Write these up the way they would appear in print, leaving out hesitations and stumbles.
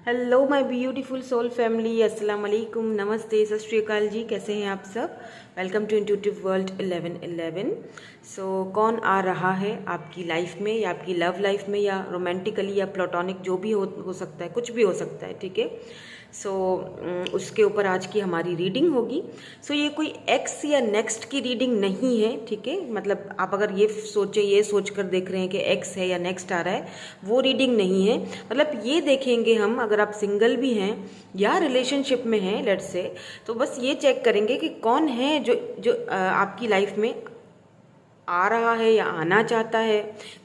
Hello my beautiful soul family, अस्सलाम वालेकुम, नमस्ते, सत श्री अकाल जी। कैसे हैं आप सब? Welcome to intuitive world 1111। So कौन आ रहा है आपकी लाइफ में, या आपकी लव लाइफ में, या रोमांटिकली या प्लेटोनिक, जो भी हो सकता है, कुछ भी हो सकता है, ठीक है। सो उसके ऊपर आज की हमारी रीडिंग होगी। सो ये कोई एक्स या नेक्स्ट की रीडिंग नहीं है, ठीक है। मतलब आप अगर ये सोच कर देख रहे हैं कि एक्स है या नेक्स्ट आ रहा है, वो रीडिंग नहीं है। मतलब ये देखेंगे हम, अगर आप सिंगल भी हैं या रिलेशनशिप में हैं लेट्स से, तो बस ये चेक करेंगे कि कौन है जो जो आपकी लाइफ में आ रहा है या आना चाहता है,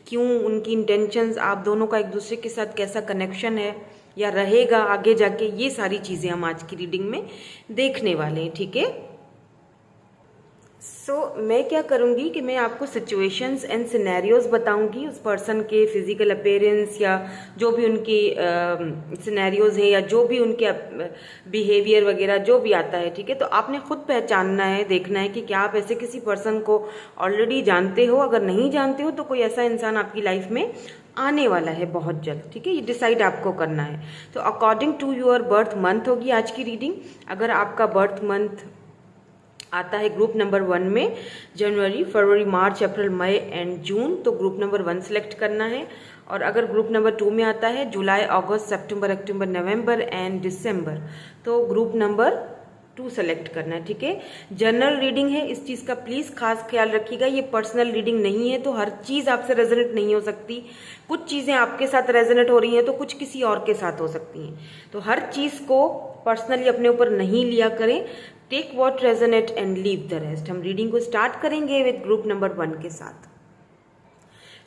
क्यों, उनकी इंटेंशंस, आप दोनों का एक दूसरे के साथ कैसा कनेक्शन है या रहेगा आगे जाके, ये सारी चीज़ें हम आज की रीडिंग में देखने वाले हैं, ठीक है। मैं क्या करूँगी कि मैं आपको सिचुएशंस एंड सिनेरियोज बताऊंगी, उस पर्सन के फिजिकल अपीयरेंस या जो भी उनकी सिनेरियोज है या जो भी उनके बिहेवियर वगैरह जो भी आता है, ठीक है। तो आपने खुद पहचानना है, देखना है कि क्या आप ऐसे किसी पर्सन को ऑलरेडी जानते हो। अगर नहीं जानते हो तो कोई ऐसा इंसान आपकी लाइफ में आने वाला है बहुत जल्द, ठीक है। ये डिसाइड आपको करना है। तो according to your birth month होगी आज की रीडिंग। अगर आपका बर्थ मंथ आता है ग्रुप नंबर 1 में, जनवरी, फरवरी, मार्च, अप्रैल, मई एंड जून, तो ग्रुप नंबर 1 सेलेक्ट करना है। और अगर ग्रुप नंबर 2 में आता है जुलाई, अगस्त, सितंबर, अक्टूबर, नवंबर एंड दिसंबर, तो ग्रुप नंबर 2 सेलेक्ट करना है, ठीक है। जनरल रीडिंग है, इस चीज़ का प्लीज़ खास ख्याल रखिएगा। ये पर्सनल रीडिंग नहीं है, तो हर चीज़ आपसे रेजोनेट नहीं हो सकती। कुछ चीज़ें आपके साथ रेजोनेट हो रही हैं तो कुछ किसी और के साथ हो सकती हैं। तो हर चीज़ को पर्सनली अपने ऊपर नहीं लिया करें। Take what resonate and leave the rest. हम रीडिंग को स्टार्ट करेंगे विद ग्रुप नंबर 1 के साथ।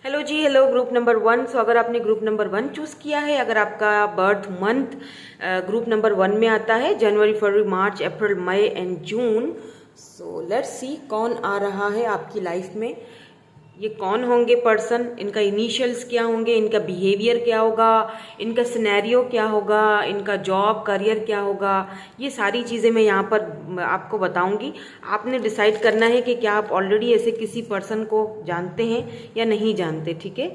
हेलो जी, हेलो ग्रुप नंबर 1। सो अगर आपने ग्रुप नंबर 1 चूज किया है, अगर आपका बर्थ मंथ ग्रुप नंबर 1 में आता है, जनवरी, फरवरी, मार्च, अप्रैल, मई and June, so let's see कौन आ रहा है आपकी लाइफ में। ये कौन होंगे पर्सन, इनका इनिशियल्स क्या होंगे, इनका बिहेवियर क्या होगा, इनका सिनेरियो क्या होगा, इनका जॉब करियर क्या होगा, ये सारी चीज़ें मैं यहाँ पर आपको बताऊंगी। आपने डिसाइड करना है कि क्या आप ऑलरेडी ऐसे किसी पर्सन को जानते हैं या नहीं जानते, ठीक है।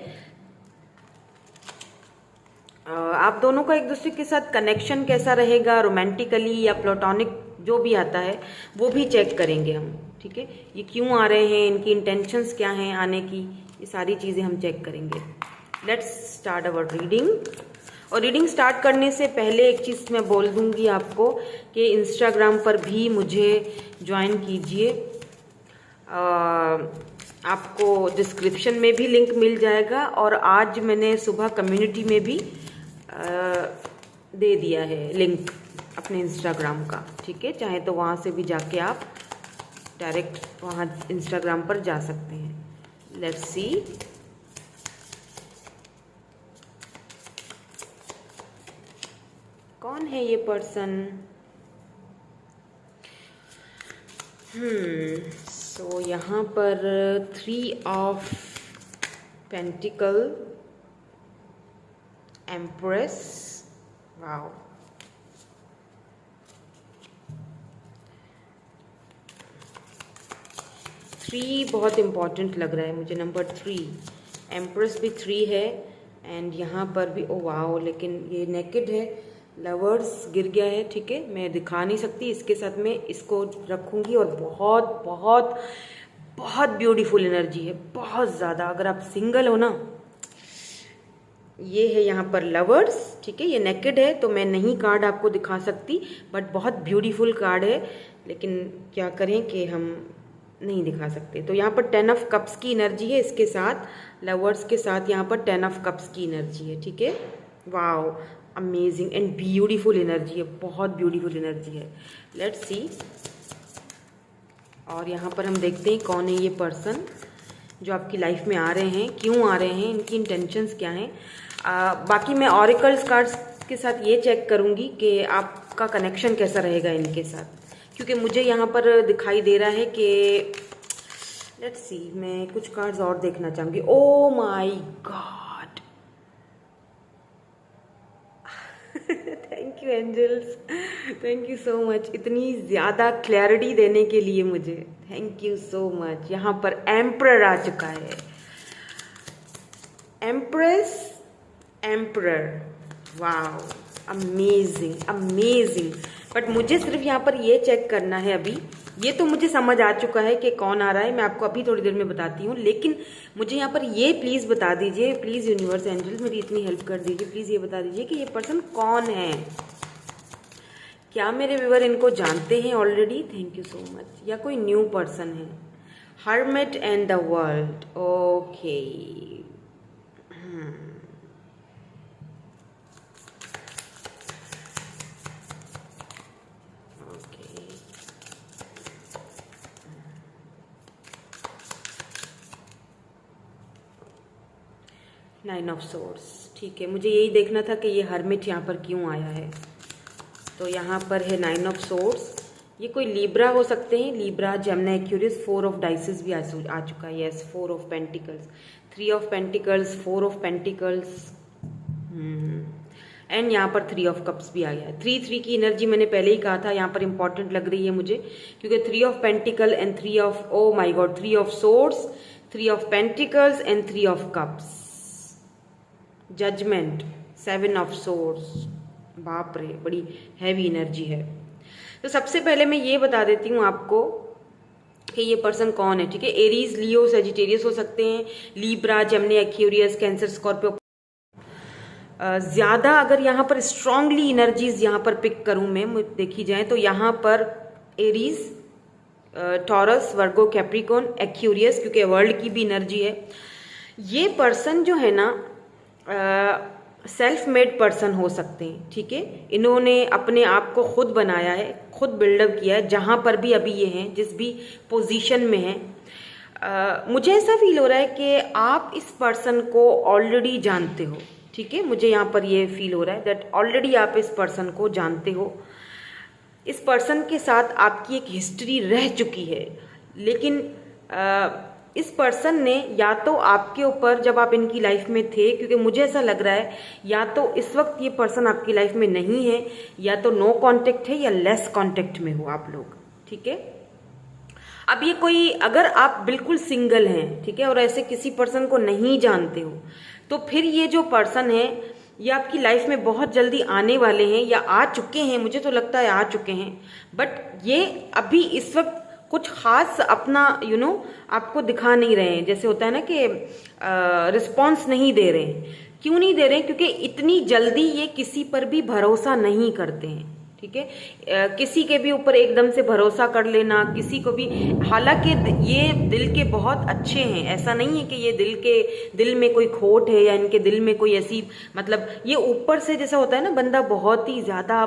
आप दोनों का एक दूसरे के साथ कनेक्शन कैसा रहेगा, रोमांटिकली या प्लेटोनिक, जो भी आता है वो भी चेक करेंगे हम, ठीक है। ये क्यों आ रहे हैं, इनकी इंटेंशंस क्या हैं आने की, ये सारी चीज़ें हम चेक करेंगे। Let's start our reading. और रीडिंग स्टार्ट करने से पहले एक चीज़ मैं बोल दूंगी आपको कि इंस्टाग्राम पर भी मुझे ज्वाइन कीजिए। आपको डिस्क्रिप्शन में भी लिंक मिल जाएगा, और आज मैंने सुबह कम्युनिटी में भी दे दिया है लिंक अपने इंस्टाग्राम का, ठीक है। चाहे तो वहाँ से भी जाके आप डायरेक्ट वहाँ इंस्टाग्राम पर जा सकते हैं। लेट्स सी कौन है ये पर्सन। सो यहाँ पर 3 ऑफ पेंटिकल, एम्प्रेस, वाओ, 3 बहुत इम्पॉर्टेंट लग रहा है मुझे। नंबर 3, एम्प्रेस भी 3 है, एंड यहाँ पर भी ओ वाओ, लेकिन ये नेकेड है, लवर्स गिर गया है, ठीक है। मैं दिखा नहीं सकती, इसके साथ में इसको रखूँगी। और बहुत बहुत बहुत ब्यूटीफुल एनर्जी है, बहुत ज़्यादा। अगर आप सिंगल हो ना, ये है यहाँ पर लवर्स, ठीक है। ये नेकेड है तो मैं नहीं कार्ड आपको दिखा सकती, बट बहुत ब्यूटीफुल कार्ड है, लेकिन क्या करें कि हम नहीं दिखा सकते। तो यहाँ पर 10 ऑफ कप्स की एनर्जी है इसके साथ, लवर्स के साथ यहाँ पर 10 ऑफ कप्स की एनर्जी है, ठीक है। Wow, amazing and beautiful energy है, बहुत ब्यूटीफुल एनर्जी है। Let's see. और यहाँ पर हम देखते हैं कौन है ये पर्सन जो आपकी लाइफ में आ रहे हैं, क्यों आ रहे हैं, इनकी इंटेंशंस क्या हैं। बाकी मैं ऑरिकल्स कार्ड्स के साथ ये चेक करूँगी कि आपका कनेक्शन कैसा रहेगा इनके साथ, क्योंकि मुझे यहाँ पर दिखाई दे रहा है कि लेट्स सी, मैं कुछ कार्ड्स और देखना चाहूँगी। Oh my God, thank you angels, thank you so much, इतनी ज़्यादा क्लैरिटी देने के लिए मुझे थैंक यू सो मच। यहाँ पर एम्परर आ चुका है, empress, emperor, wow, amazing amazing. But मुझे सिर्फ यहाँ पर ये चेक करना है अभी, ये तो मुझे समझ आ चुका है कि कौन आ रहा है, मैं आपको अभी थोड़ी देर में बताती हूँ, लेकिन मुझे यहाँ पर ये प्लीज़ बता दीजिए, प्लीज़ यूनिवर्स एंजल्स मेरी इतनी हेल्प कर दीजिए, प्लीज़ ये बता दीजिए कि ये पर्सन कौन है। क्या मेरे व्यूअर इनको जानते हैं already? Thank you so much. या कोई न्यू पर्सन है? Hermit and the world, okay. Nine of source, ठीक है, मुझे यही देखना था कि ये हर्मिट यहाँ पर क्यों आया है। तो यहाँ पर है नाइन ऑफ सोर्स, ये कोई लीब्रा हो सकते हैं, Libra, Gemini, Aquarius. Four of dices भी आ चुका है, yes, four of pentacles, three of pentacles, four of pentacles, and यहाँ पर थ्री ऑफ कप्स भी आ गया है। थ्री थ्री की एनर्जी मैंने पहले ही कहा था यहाँ पर इंपॉर्टेंट लग रही है मुझे, क्योंकि three of pentacle and three of, oh my God, three of swords, three of pentacles and three of cups, judgement, seven of swords. बाप रे, बड़ी हैवी एनर्जी है। तो सबसे पहले मैं ये बता देती हूँ आपको कि ये पर्सन कौन है, ठीक है। एरीज, लियो, सेजिटेरियस हो सकते हैं, Libra, Gemini, Aquarius, cancer, Scorpio. ज़्यादा अगर यहाँ पर स्ट्रांगली एनर्जीज यहाँ पर पिक करूँ मैं, देखी जाए तो यहाँ पर Aries, taurus, Virgo, Capricorn, Aquarius, क्योंकि वर्ल्ड की भी एनर्जी है। ये पर्सन जो है ना सेल्फ मेड पर्सन हो सकते हैं, ठीक है। इन्होंने अपने आप को खुद बनाया है, खुद बिल्डअप किया है, जहाँ पर भी अभी ये हैं, जिस भी पोजीशन में हैं। मुझे ऐसा फील हो रहा है कि आप इस पर्सन को ऑलरेडी जानते हो, ठीक है। मुझे यहाँ पर ये फील हो रहा है दैट ऑलरेडी आप इस पर्सन को जानते हो। इस पर्सन के साथ आपकी एक हिस्ट्री रह चुकी है, लेकिन इस पर्सन ने या तो आपके ऊपर, जब आप इनकी लाइफ में थे, क्योंकि मुझे ऐसा लग रहा है या तो इस वक्त ये पर्सन आपकी लाइफ में नहीं है, या तो नो कांटेक्ट है, या लेस कांटेक्ट में हो आप लोग, ठीक है। अब ये कोई, अगर आप बिल्कुल सिंगल हैं, ठीक है, और ऐसे किसी पर्सन को नहीं जानते हो, तो फिर ये जो पर्सन है ये आपकी लाइफ में बहुत जल्दी आने वाले हैं, या आ चुके हैं, मुझे तो लगता है आ चुके हैं। बट ये अभी इस वक्त कुछ खास अपना आपको दिखा नहीं रहे हैं, जैसे होता है ना कि रिस्पॉन्स नहीं दे रहे हैं। क्यों नहीं दे रहे हैं? क्योंकि इतनी जल्दी ये किसी पर भी भरोसा नहीं करते हैं, ठीक है। किसी के भी ऊपर एकदम से भरोसा कर लेना, किसी को भी, हालांकि ये दिल के बहुत अच्छे हैं, ऐसा नहीं है कि ये दिल में कोई खोट है, या इनके दिल में कोई ऐसी, मतलब ये ऊपर से जैसा होता है ना, बंदा बहुत ही ज़्यादा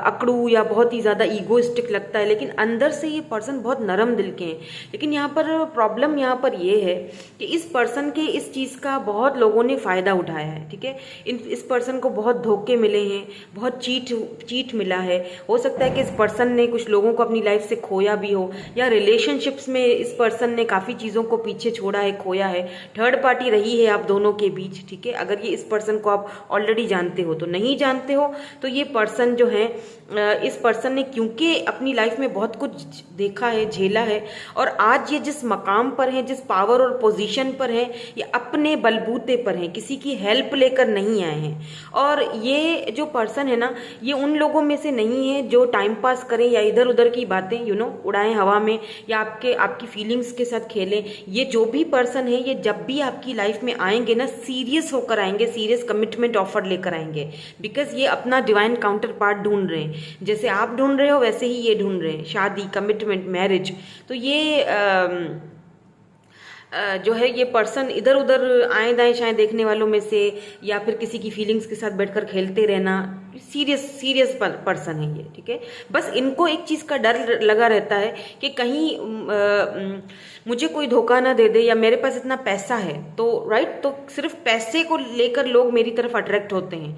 अकड़ू या बहुत ही ज़्यादा ईगोइस्टिक लगता है, लेकिन अंदर से ये पर्सन बहुत नरम दिल के हैं। लेकिन यहाँ पर प्रॉब्लम यहाँ पर ये है कि इस पर्सन के इस चीज़ का बहुत लोगों ने फ़ायदा उठाया है, ठीक है। इस पर्सन को बहुत धोखे मिले हैं, बहुत चीट मिला है। हो सकता है कि इस पर्सन ने कुछ लोगों को अपनी लाइफ से खोया भी हो, या रिलेशनशिप्स में इस पर्सन ने काफ़ी चीज़ों को पीछे छोड़ा है, खोया है। थर्ड पार्टी रही है आप दोनों के बीच, ठीक है। अगर ये इस पर्सन को आप ऑलरेडी जानते हो, तो नहीं जानते हो तो ये पर्सन जो है, इस पर्सन ने क्योंकि अपनी लाइफ में बहुत कुछ देखा है, झेला है, और आज ये जिस मकाम पर है, जिस पावर और पोजीशन पर है, ये अपने बलबूते पर हैं, किसी की हेल्प लेकर नहीं आए हैं। और ये जो पर्सन है ना, ये उन लोगों में से नहीं है जो टाइम पास करें या इधर उधर की बातें उड़ाएं हवा में, या आपकी फीलिंग्स के साथ खेलें। ये जो भी पर्सन है, ये जब भी आपकी लाइफ में आएंगे ना, सीरियस होकर आएंगे, सीरियस कमिटमेंट ऑफर लेकर आएंगे, बिकॉज ये अपना डिवाइन काउंटर पार्ट ढूंढ रहे हैं। जैसे आप ढूंढ रहे हो वैसे ही ये ढूंढ रहे हैं, शादी, कमिटमेंट, मैरिज। तो ये जो है, ये पर्सन इधर उधर आए दाएं शाएं देखने वालों में से, या फिर किसी की फीलिंग्स के साथ बैठकर खेलते रहना, सीरियस पर्सन है ये, ठीक है। बस इनको एक चीज़ का डर लगा रहता है कि कहीं मुझे कोई धोखा ना दे दे, या मेरे पास इतना पैसा है तो राइट, तो सिर्फ पैसे को लेकर लोग मेरी तरफ अट्रैक्ट होते हैं,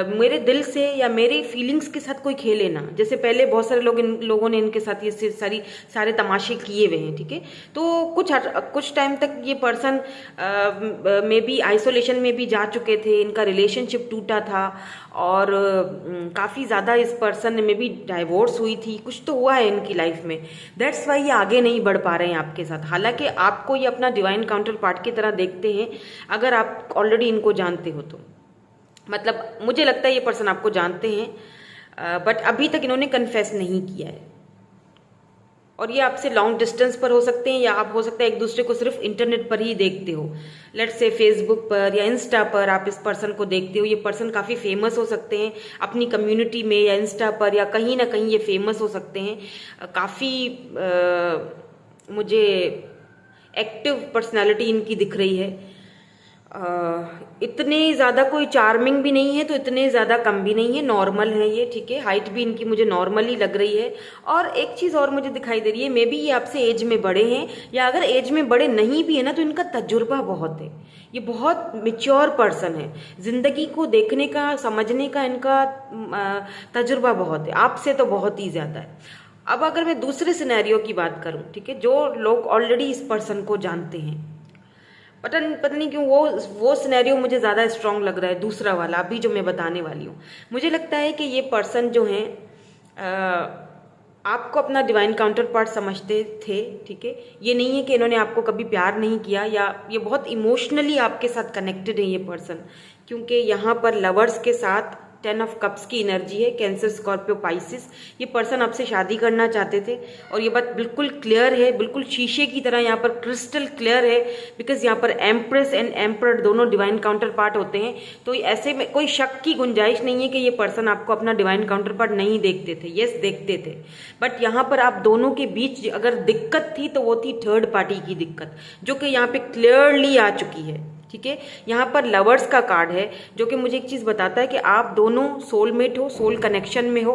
मेरे दिल से या मेरे फीलिंग्स के साथ कोई खेले ना। जैसे पहले बहुत सारे लोगों ने इनके साथ ये सारे तमाशे किए हुए हैं, ठीक है। तो कुछ टाइम तक ये पर्सन में भी आइसोलेशन में भी जा चुके थे, इनका रिलेशनशिप टूटा था, और काफ़ी ज़्यादा इस पर्सन में भी डाइवोर्स हुई थी, कुछ तो हुआ है इनकी लाइफ में। दैट्स वाई ये आगे नहीं बढ़ पा रहे हैं आपके साथ। हालांकि आपको ये अपना डिवाइन काउंटर पार्ट की तरह देखते हैं, अगर आप ऑलरेडी इनको जानते हो तो। मतलब मुझे लगता है ये पर्सन आपको जानते हैं, बट अभी तक इन्होंने कन्फेस नहीं किया है। और ये आपसे लॉन्ग डिस्टेंस पर हो सकते हैं, या आप हो सकता है एक दूसरे को सिर्फ इंटरनेट पर ही देखते हो, लेट्स से फेसबुक पर या इंस्टा पर आप इस पर्सन को देखते हो। ये पर्सन काफ़ी फेमस हो सकते हैं अपनी कम्युनिटी में, या इंस्टा पर या कहीं ना कहीं ये फेमस हो सकते हैं। काफ़ी मुझे एक्टिव पर्सनालिटी इनकी दिख रही है। इतने ज़्यादा कोई चार्मिंग भी नहीं है, तो इतने ज़्यादा कम भी नहीं है, नॉर्मल है ये, ठीक है। हाइट भी इनकी मुझे नॉर्मल ही लग रही है। और एक चीज़ और मुझे दिखाई दे रही है, मे बी ये आपसे एज में बड़े हैं, या अगर एज में बड़े नहीं भी है ना, तो इनका तजुर्बा बहुत है। ये बहुत मेच्योर पर्सन है, जिंदगी को देखने का, समझने का इनका तजुर्बा बहुत है, आपसे तो बहुत ही ज़्यादा है। अब अगर मैं दूसरे सिनेरियो की बात करूं, ठीक है, जो लोग ऑलरेडी इस पर्सन को जानते हैं, पता नहीं क्यों वो सिनेरियो मुझे ज़्यादा स्ट्रांग लग रहा है, दूसरा वाला अभी जो मैं बताने वाली हूँ। मुझे लगता है कि ये पर्सन जो हैं आपको अपना डिवाइन काउंटर पार्ट समझते थे, ठीक है। ये नहीं है कि इन्होंने आपको कभी प्यार नहीं किया, या ये बहुत इमोशनली आपके साथ कनेक्टेड है ये पर्सन, क्योंकि यहाँ पर लवर्स के साथ 10 ऑफ कप्स की एनर्जी है, कैंसर, स्कॉर्पियो, पाइसिस। ये पर्सन आपसे शादी करना चाहते थे, और ये बात बिल्कुल क्लियर है, बिल्कुल शीशे की तरह यहाँ पर क्रिस्टल क्लियर है, बिकॉज यहाँ पर एम्प्रेस एंड एम्परर दोनों डिवाइन काउंटर पार्ट होते हैं। तो ऐसे में कोई शक की गुंजाइश नहीं है कि ये पर्सन आपको अपना डिवाइन काउंटर पार्ट नहीं देखते थे, यस देखते थे। बट यहाँ पर आप दोनों के बीच अगर दिक्कत थी तो वो थी थर्ड पार्टी की दिक्कत, जो कि यहाँ पे क्लियरली आ चुकी है, ठीक है। यहाँ पर लवर्स का कार्ड है, जो कि मुझे एक चीज़ बताता है कि आप दोनों सोलमेट हो, सोल कनेक्शन में हो,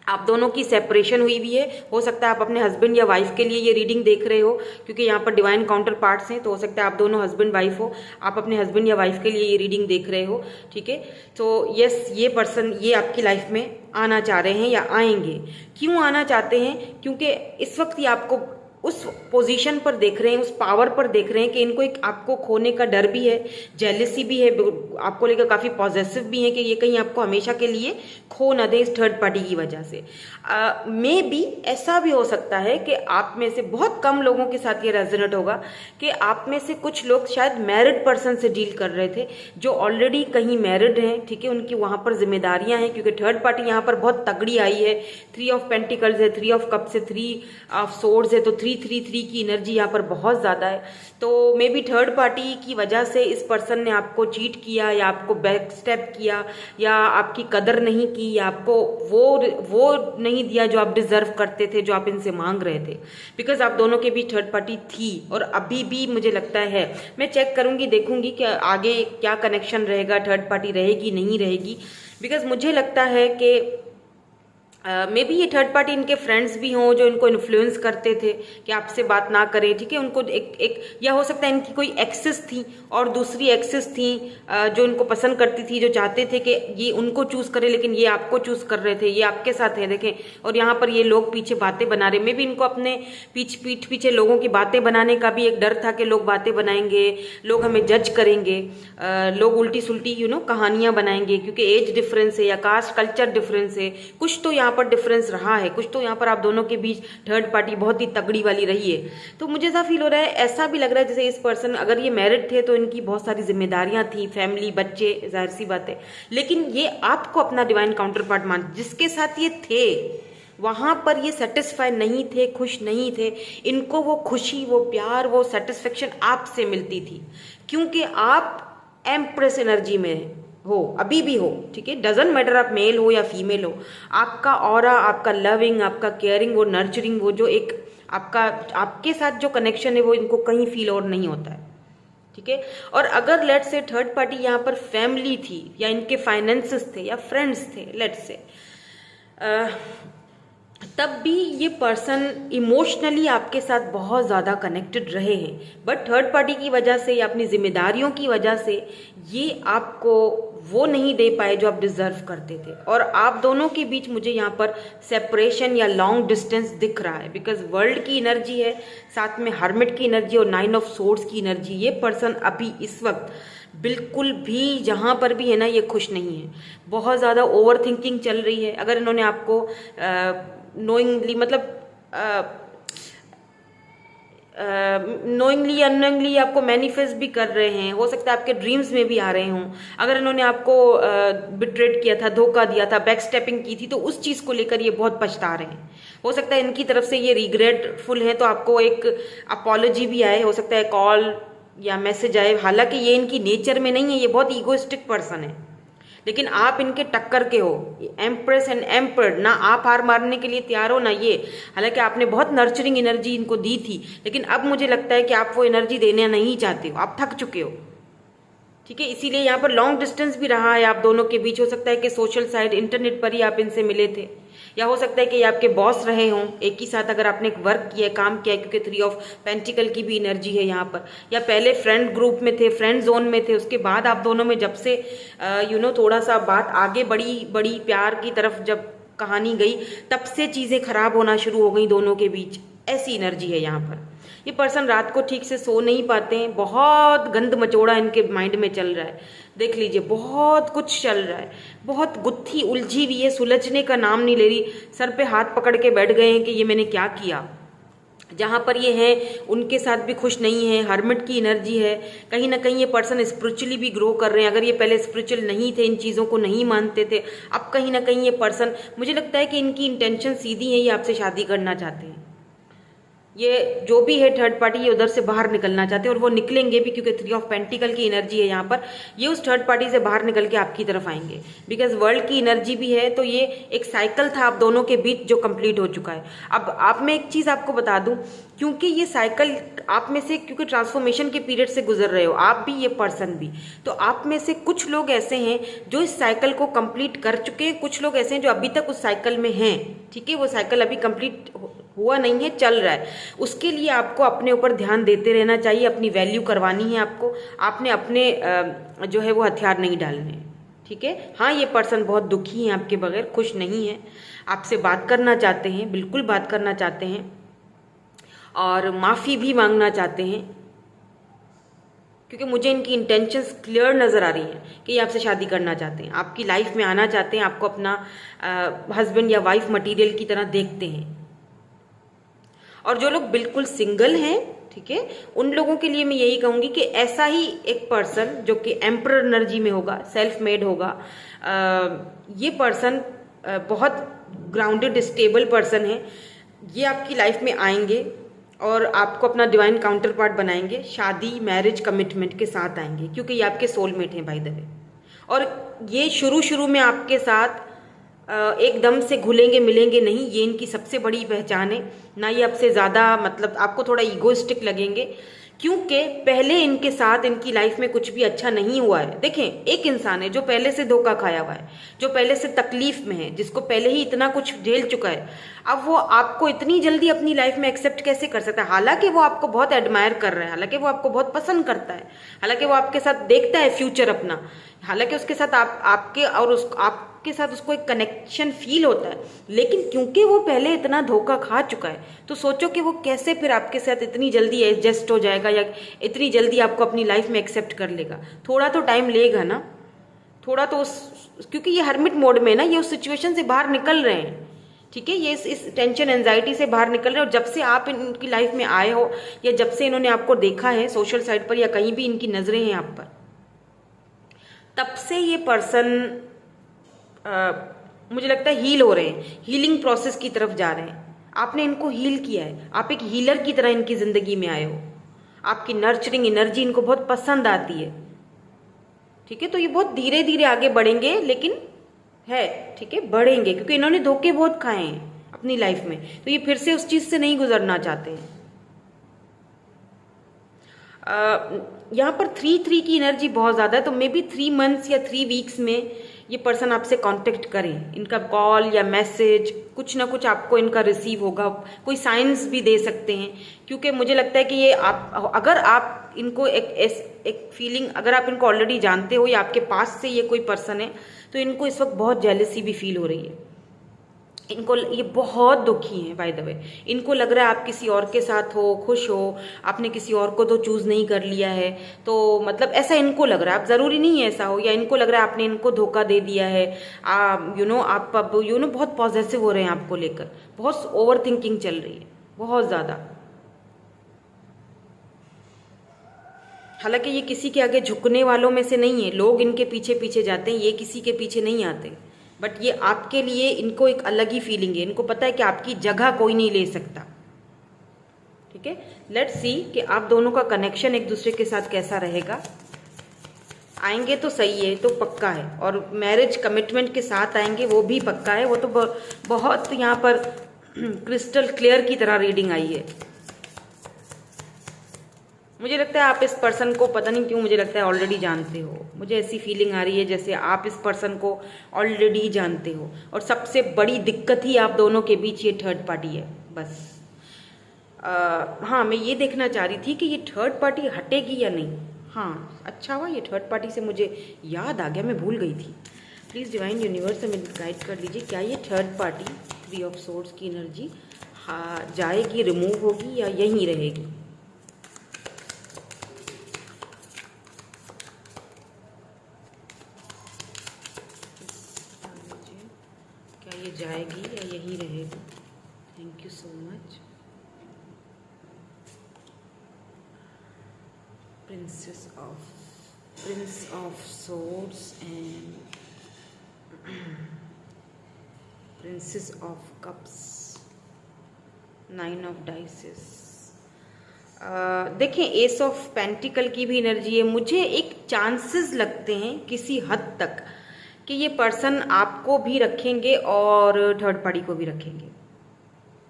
आप दोनों की सेपरेशन हुई हुई है। हो सकता है आप अपने हस्बैंड या वाइफ के लिए ये रीडिंग देख रहे हो, क्योंकि यहाँ पर डिवाइन काउंटर पार्ट्स हैं, तो हो सकता है आप दोनों हस्बैंड वाइफ हो, आप अपने हस्बैंड या वाइफ के लिए ये रीडिंग देख रहे हो, ठीक है। तो यस, ये पर्सन ये आपकी लाइफ में आना चाह रहे हैं या आएंगे। क्यों आना चाहते हैं? क्योंकि इस वक्त ये आपको उस पोजीशन पर देख रहे हैं, उस पावर पर देख रहे हैं कि इनको एक आपको खोने का डर भी है, जेलिसी भी है, आपको लेकर काफ़ी पॉजिटिव भी है कि ये कहीं आपको हमेशा के लिए खो न दे इस थर्ड पार्टी की वजह से। मे बी ऐसा भी हो सकता है कि आप में से बहुत कम लोगों के साथ ये रेजोनेट होगा कि आप में से कुछ लोग शायद मैरिड पर्सन से डील कर रहे थे, जो ऑलरेडी कहीं मैरिड हैं, ठीक है। उनकी वहाँ पर जिम्मेदारियाँ हैं, क्योंकि थर्ड पार्टी यहाँ पर बहुत तगड़ी आई है। 3 ऑफ पेंटिकल्स है, 3 ऑफ कप्स है, 3 ऑफ सोर्ड्स है, तो 3 की एनर्जी यहाँ पर बहुत ज़्यादा है। तो मे बी थर्ड पार्टी की वजह से इस पर्सन ने आपको चीट किया, या आपको बैक स्टेप किया, या आपकी कदर नहीं की, या आपको वो नहीं दिया जो आप डिजर्व करते थे, जो आप इनसे मांग रहे थे। बिकॉज आप दोनों के बीच थर्ड पार्टी थी, और अभी भी मुझे लगता है। मैं चेक करूंगी, देखूंगी कि आगे क्या कनेक्शन रहेगा, थर्ड पार्टी रहेगी नहीं रहेगी। बिकॉज मुझे लगता है कि मे बी ये थर्ड पार्टी इनके फ्रेंड्स भी हों, जो इनको इन्फ्लुएंस करते थे कि आपसे बात ना करें, ठीक है। उनको एक या हो सकता है इनकी कोई एक्सेस थी और दूसरी एक्सेस थी जो इनको पसंद करती थी, जो चाहते थे कि ये उनको चूज करे, लेकिन ये आपको चूज कर रहे थे, ये आपके साथ है, देखें। और यहाँ पर ये लोग पीछे बातें बना रहे, मे बी इनको अपने पीठ पीछे लोगों की बातें बनाने का भी एक डर था कि लोग बातें बनाएंगे, लोग हमें जज करेंगे, लोग उल्टी सुल्टी कहानियां बनाएंगे, क्योंकि एज डिफरेंस है या कास्ट कल्चर डिफरेंस है, कुछ तो यहाँ पर डिफरेंस रहा है, कुछ तो यहाँ पर आप दोनों के बीच थर्ड पार्टी बहुत ही तगड़ी वाली रही है। तो मुझे ऐसा फील हो रहा है, ऐसा भी लग रहा है जैसे इस पर्सन अगर ये मैरिड थे तो इनकी बहुत सारी जिम्मेदारियां थी, फैमिली, बच्चे, जाहिर सी बात है। लेकिन ये आपको अपना डिवाइन काउंटर पार्ट मान, जिसके साथ ये थे वहां पर ये सेटिस्फाई नहीं थे, खुश नहीं थे। इनको वो खुशी, वो प्यार, वो सेटिस्फेक्शन आपसे मिलती थी, क्योंकि आप एम्प्रेस एनर्जी में हो, अभी भी हो, ठीक है। डजंट मैटर आप मेल हो या फीमेल हो, आपका ऑरा, आपका लविंग, आपका केयरिंग, वो नर्चरिंग, वो जो एक आपका आपके साथ जो कनेक्शन है, वो इनको कहीं फील और नहीं होता है, ठीक है। और अगर लेट्स से थर्ड पार्टी यहाँ पर फैमिली थी, या इनके फाइनेंसेस थे, या फ्रेंड्स थे, लेट्स से, तब भी ये पर्सन इमोशनली आपके साथ बहुत ज़्यादा कनेक्टेड रहे हैं। बट थर्ड पार्टी की वजह से या अपनी जिम्मेदारियों की वजह से ये आपको वो नहीं दे पाए जो आप डिजर्व करते थे। और आप दोनों के बीच मुझे यहाँ पर सेपरेशन या लॉन्ग डिस्टेंस दिख रहा है, बिकॉज वर्ल्ड की एनर्जी है, साथ में हर्मिट की एनर्जी और 9 ऑफ सोर्ड्स की एनर्जी। ये पर्सन अभी इस वक्त बिल्कुल भी जहाँ पर भी है ना, ये खुश नहीं है, बहुत ज़्यादा ओवर थिंकिंग चल रही है। अगर इन्होंने आपको नोइंगली, मतलब नोइंगली अननोइंगली आपको मैनिफेस्ट भी कर रहे हैं, हो सकता है आपके ड्रीम्स में भी आ रहे हों। अगर इन्होंने आपको बिट्रेट किया था, धोखा दिया था, बैक स्टेपिंग की थी, तो उस चीज़ को लेकर ये बहुत पछता रहे हैं। हो सकता है इनकी तरफ से ये रिग्रेटफुल है, तो आपको एक अपॉलॉजी भी आए, हो सकता है कॉल या मैसेज आए। हालांकि ये इनकी नेचर में नहीं है, ये बहुत ईगोइस्टिक पर्सन है, लेकिन आप इनके टक्कर के हो। एम्प्रेस एंड एम्पर्ड, ना आप हार मारने के लिए तैयार हो ना ये। हालांकि आपने बहुत नर्चरिंग एनर्जी इनको दी थी, लेकिन अब मुझे लगता है कि आप वो एनर्जी देना नहीं चाहते हो, आप थक चुके हो। ठीक है, इसीलिए यहाँ पर लॉन्ग डिस्टेंस भी रहा है आप दोनों के बीच। हो सकता है कि सोशल साइड इंटरनेट पर ही आप इनसे मिले थे, या हो सकता है कि ये आपके बॉस रहे हों एक ही साथ, अगर आपने वर्क किया है, काम किया है, क्योंकि 3 ऑफ पेंटिकल की भी एनर्जी है यहाँ पर। या पहले फ्रेंड ग्रुप में थे, फ्रेंड जोन में थे, उसके बाद आप दोनों में जब से थोड़ा सा बात आगे बड़ी प्यार की तरफ जब कहानी गई, तब से चीज़ें खराब होना शुरू हो गई दोनों के बीच। ऐसी एनर्जी है यहाँ पर। ये पर्सन रात को ठीक से सो नहीं पाते हैं, बहुत गंद मचोड़ा इनके माइंड में चल रहा है। देख लीजिए, बहुत कुछ चल रहा है, बहुत गुत्थी उलझी हुई है, सुलझने का नाम नहीं ले रही। सर पे हाथ पकड़ के बैठ गए हैं कि ये मैंने क्या किया। जहाँ पर ये हैं उनके साथ भी खुश नहीं है, हर्मिट की एनर्जी है। कहीं ना कहीं ये पर्सन स्पिरिचुअली भी ग्रो कर रहे हैं। अगर ये पहले स्पिरिचुअल नहीं थे, इन चीज़ों को नहीं मानते थे, अब कहीं ना कहीं ये पर्सन, मुझे लगता है कि इनकी इंटेंशन सीधी है, ये आपसे शादी करना चाहते हैं। ये जो भी है थर्ड पार्टी, ये उधर से बाहर निकलना चाहते हैं, और वो निकलेंगे भी, क्योंकि 3 ऑफ पेंटिकल की एनर्जी है यहाँ पर। ये उस थर्ड पार्टी से बाहर निकल के आपकी तरफ आएंगे, बिकॉज वर्ल्ड की एनर्जी भी है। तो ये एक साइकिल था आप दोनों के बीच जो कंप्लीट हो चुका है। अब आप, मैं एक चीज़ आपको बता दूं, क्योंकि ये साइकिल आप में से, क्योंकि ट्रांसफॉर्मेशन के पीरियड से गुजर रहे हो आप भी, ये पर्सन भी, तो आप में से कुछ लोग ऐसे हैं जो इस साइकिल को कंप्लीट कर चुके हैं, कुछ लोग ऐसे हैं जो अभी तक उस साइकिल में हैं। ठीक है, वो साइकिल अभी कंप्लीट हुआ नहीं है, चल रहा है। उसके लिए आपको अपने ऊपर ध्यान देते रहना चाहिए, अपनी वैल्यू करवानी है आपको। आपने अपने जो है वो हथियार नहीं डालने। ठीक है, हाँ, ये पर्सन बहुत दुखी है आपके बगैर, खुश नहीं है, आपसे बात करना चाहते हैं, बिल्कुल बात करना चाहते हैं, और माफ़ी भी मांगना चाहते हैं, क्योंकि मुझे इनकी इंटेंशंस क्लियर नज़र आ रही हैं कि ये आपसे शादी करना चाहते हैं, आपकी लाइफ में आना चाहते हैं, आपको अपना हस्बैंड या वाइफ मटेरियल की तरह देखते हैं। और जो लोग बिल्कुल सिंगल हैं, ठीक है, उन लोगों के लिए मैं यही कहूँगी कि ऐसा ही एक पर्सन जो कि एम्परर एनर्जी में होगा, सेल्फ मेड होगा, ये पर्सन बहुत ग्राउंडेड स्टेबल पर्सन है। ये आपकी लाइफ में आएंगे और आपको अपना डिवाइन काउंटर पार्ट बनाएंगे, शादी, मैरिज, कमिटमेंट के साथ आएंगे, क्योंकि ये आपके सोलमेट हैं बाय द वे। और ये शुरू में आपके साथ एकदम से घुलेंगे मिलेंगे नहीं, ये इनकी सबसे बड़ी पहचान है। ना ये आपसे ज़्यादा, मतलब आपको थोड़ा ईगोइस्टिक लगेंगे, क्योंकि पहले इनके साथ इनकी लाइफ में कुछ भी अच्छा नहीं हुआ है। देखें, एक इंसान है जो पहले से धोखा खाया हुआ है, जो पहले से तकलीफ में है, जिसको पहले ही इतना कुछ झेल चुका है, अब वो आपको इतनी जल्दी अपनी लाइफ में एक्सेप्ट कैसे कर सकता है? हालांकि वो आपको बहुत एडमायर कर रहा है, हालांकि वो आपको बहुत पसंद करता है, हालांकि वो आपके साथ देखता है फ्यूचर अपना, हालांकि उसके साथ आपके और आपके साथ उसको एक कनेक्शन फील होता है, लेकिन क्योंकि वो पहले इतना धोखा खा चुका है, तो सोचो कि वो कैसे फिर आपके साथ इतनी जल्दी एडजस्ट हो जाएगा, या इतनी जल्दी आपको अपनी लाइफ में एक्सेप्ट कर लेगा। थोड़ा तो टाइम लेगा ना, थोड़ा तो क्योंकि ये हर्मिट मोड में ना, ये उस सिचुएशन से बाहर निकल रहे हैं। ठीक है, ये इस टेंशन एंजाइटी से बाहर निकल रहे हैं। और जब से आप इनकी लाइफ में आए हो, या जब से इन्होंने आपको देखा है सोशल साइट पर, या कहीं भी इनकी नजरें हैं आप पर, तब से ये पर्सन मुझे लगता है हील हो रहे हैं, हीलिंग प्रोसेस की तरफ जा रहे हैं। आपने इनको हील किया है, आप एक हीलर की तरह इनकी जिंदगी में आए हो, आपकी नर्चरिंग एनर्जी इनको बहुत पसंद आती है। ठीक है, तो ये बहुत धीरे धीरे आगे बढ़ेंगे, लेकिन है, ठीक है, बढ़ेंगे, क्योंकि इन्होंने धोखे बहुत खाए हैं अपनी लाइफ में, तो ये फिर से उस चीज से नहीं गुजरना चाहते हैं। यहाँ पर 3 की एनर्जी बहुत ज़्यादा है, तो मे बी 3 मंथ्स या 3 वीक्स में ये पर्सन आपसे कांटेक्ट करें। इनका कॉल या मैसेज कुछ ना कुछ आपको इनका रिसीव होगा, कोई साइंस भी दे सकते हैं, क्योंकि मुझे लगता है कि ये अगर आप इनको एक फीलिंग, अगर आप इनको ऑलरेडी जानते हो या आपके पास से ये कोई पर्सन है, तो इनको इस वक्त बहुत जेलसी भी फील हो रही है। इनको, ये बहुत दुखी हैं बाय द वे। इनको लग रहा है आप किसी और के साथ हो, खुश हो, आपने किसी और को तो चूज नहीं कर लिया है, तो मतलब ऐसा इनको लग रहा है। आप जरूरी नहीं है ऐसा हो, या इनको लग रहा है आपने इनको धोखा दे दिया है। आप अब बहुत पॉजिटिव हो रहे हैं आपको लेकर, बहुत ओवर थिंकिंग चल रही है, बहुत ज्यादा। हालांकि ये किसी के आगे झुकने वालों में से नहीं है, लोग इनके पीछे पीछे जाते हैं, ये किसी के पीछे नहीं आते, बट ये आपके लिए, इनको एक अलग ही फीलिंग है, इनको पता है कि आपकी जगह कोई नहीं ले सकता। ठीक है, लेट्स सी कि आप दोनों का कनेक्शन एक दूसरे के साथ कैसा रहेगा। आएंगे तो सही है, तो पक्का है, और मैरिज कमिटमेंट के साथ आएंगे वो भी पक्का है। वो तो बहुत यहाँ पर क्रिस्टल क्लियर की तरह रीडिंग आई है। मुझे लगता है आप इस पर्सन को, पता नहीं क्यों मुझे लगता है ऑलरेडी जानते हो। मुझे ऐसी फीलिंग आ रही है जैसे आप इस पर्सन को ऑलरेडी जानते हो, और सबसे बड़ी दिक्कत ही आप दोनों के बीच ये थर्ड पार्टी है बस। हाँ, मैं ये देखना चाह रही थी कि ये थर्ड पार्टी हटेगी या नहीं। हाँ, अच्छा हुआ ये थर्ड पार्टी से मुझे याद आ गया, मैं भूल गई थी। प्लीज़ डिवाइन यूनिवर्स हमें गाइड कर दीजिए, क्या ये थर्ड पार्टी 3 ऑफ सोर्ड्स की एनर्जी जाएगी, रिमूव होगी या यहीं रहेगी। क्या ये जाएगी या यहीं रहेगी। Thank you so much. Prince of Swords and Princess of Cups, 9 of Dices। देखें, एस ऑफ पेंटिकल की भी एनर्जी है। मुझे एक चांसेस लगते हैं किसी हद तक कि ये पर्सन आपको भी रखेंगे और थर्ड पार्टी को भी रखेंगे।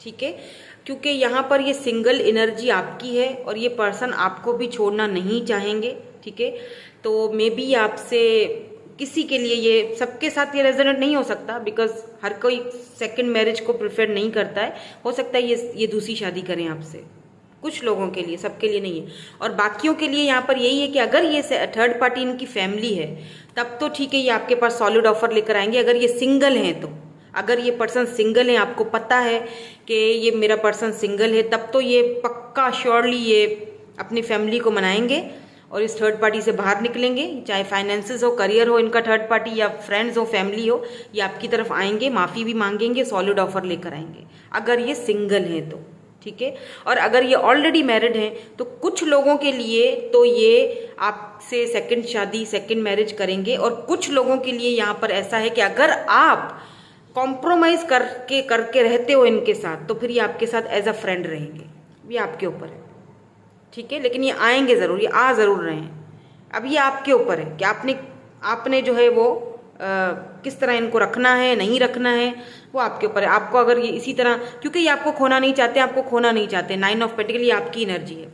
ठीक है, क्योंकि यहाँ पर ये सिंगल एनर्जी आपकी है और ये पर्सन आपको भी छोड़ना नहीं चाहेंगे। ठीक है, तो मे बी आपसे किसी के लिए, ये सबके साथ ये रेजोनेट नहीं हो सकता, बिकॉज हर कोई सेकंड मैरिज को प्रेफर नहीं करता है। हो सकता है ये दूसरी शादी करें आपसे, कुछ लोगों के लिए, सबके लिए नहीं है। और बाकियों के लिए यहाँ पर यही है कि अगर ये थर्ड पार्टी इनकी फैमिली है तब तो ठीक है, ये आपके पास सॉलिड ऑफर लेकर आएंगे। अगर ये सिंगल हैं, तो अगर ये पर्सन सिंगल है, आपको पता है कि ये मेरा पर्सन सिंगल है, तब तो ये पक्का श्योरली ये अपनी फैमिली को मनाएंगे और इस थर्ड पार्टी से बाहर निकलेंगे। चाहे फाइनेंसेस हो, करियर हो इनका, थर्ड पार्टी या फ्रेंड्स हो, फैमिली हो, ये आपकी तरफ आएंगे, माफ़ी भी मांगेंगे, सॉलिड ऑफर लेकर आएंगे अगर ये सिंगल हैं तो। ठीक है, और अगर ये ऑलरेडी मैरिड हैं तो कुछ लोगों के लिए तो ये आपसे सेकंड शादी, सेकंड मैरिज करेंगे, और कुछ लोगों के लिए यहाँ पर ऐसा है कि अगर आप कॉम्प्रोमाइज़ करके रहते हो इनके साथ, तो फिर ये आपके साथ एज अ फ्रेंड रहेंगे। ये आपके ऊपर है। ठीक है, लेकिन ये आएंगे ज़रूर, ये आ ज़रूर रहे हैं। अब ये आपके ऊपर है कि आपने जो है वो किस तरह इनको रखना है, नहीं रखना है, वो आपके ऊपर है। आपको अगर ये इसी तरह, क्योंकि ये आपको खोना नहीं चाहते, आपको खोना नहीं चाहते। 9 ऑफ पेंटिकल ये आपकी एनर्जी है।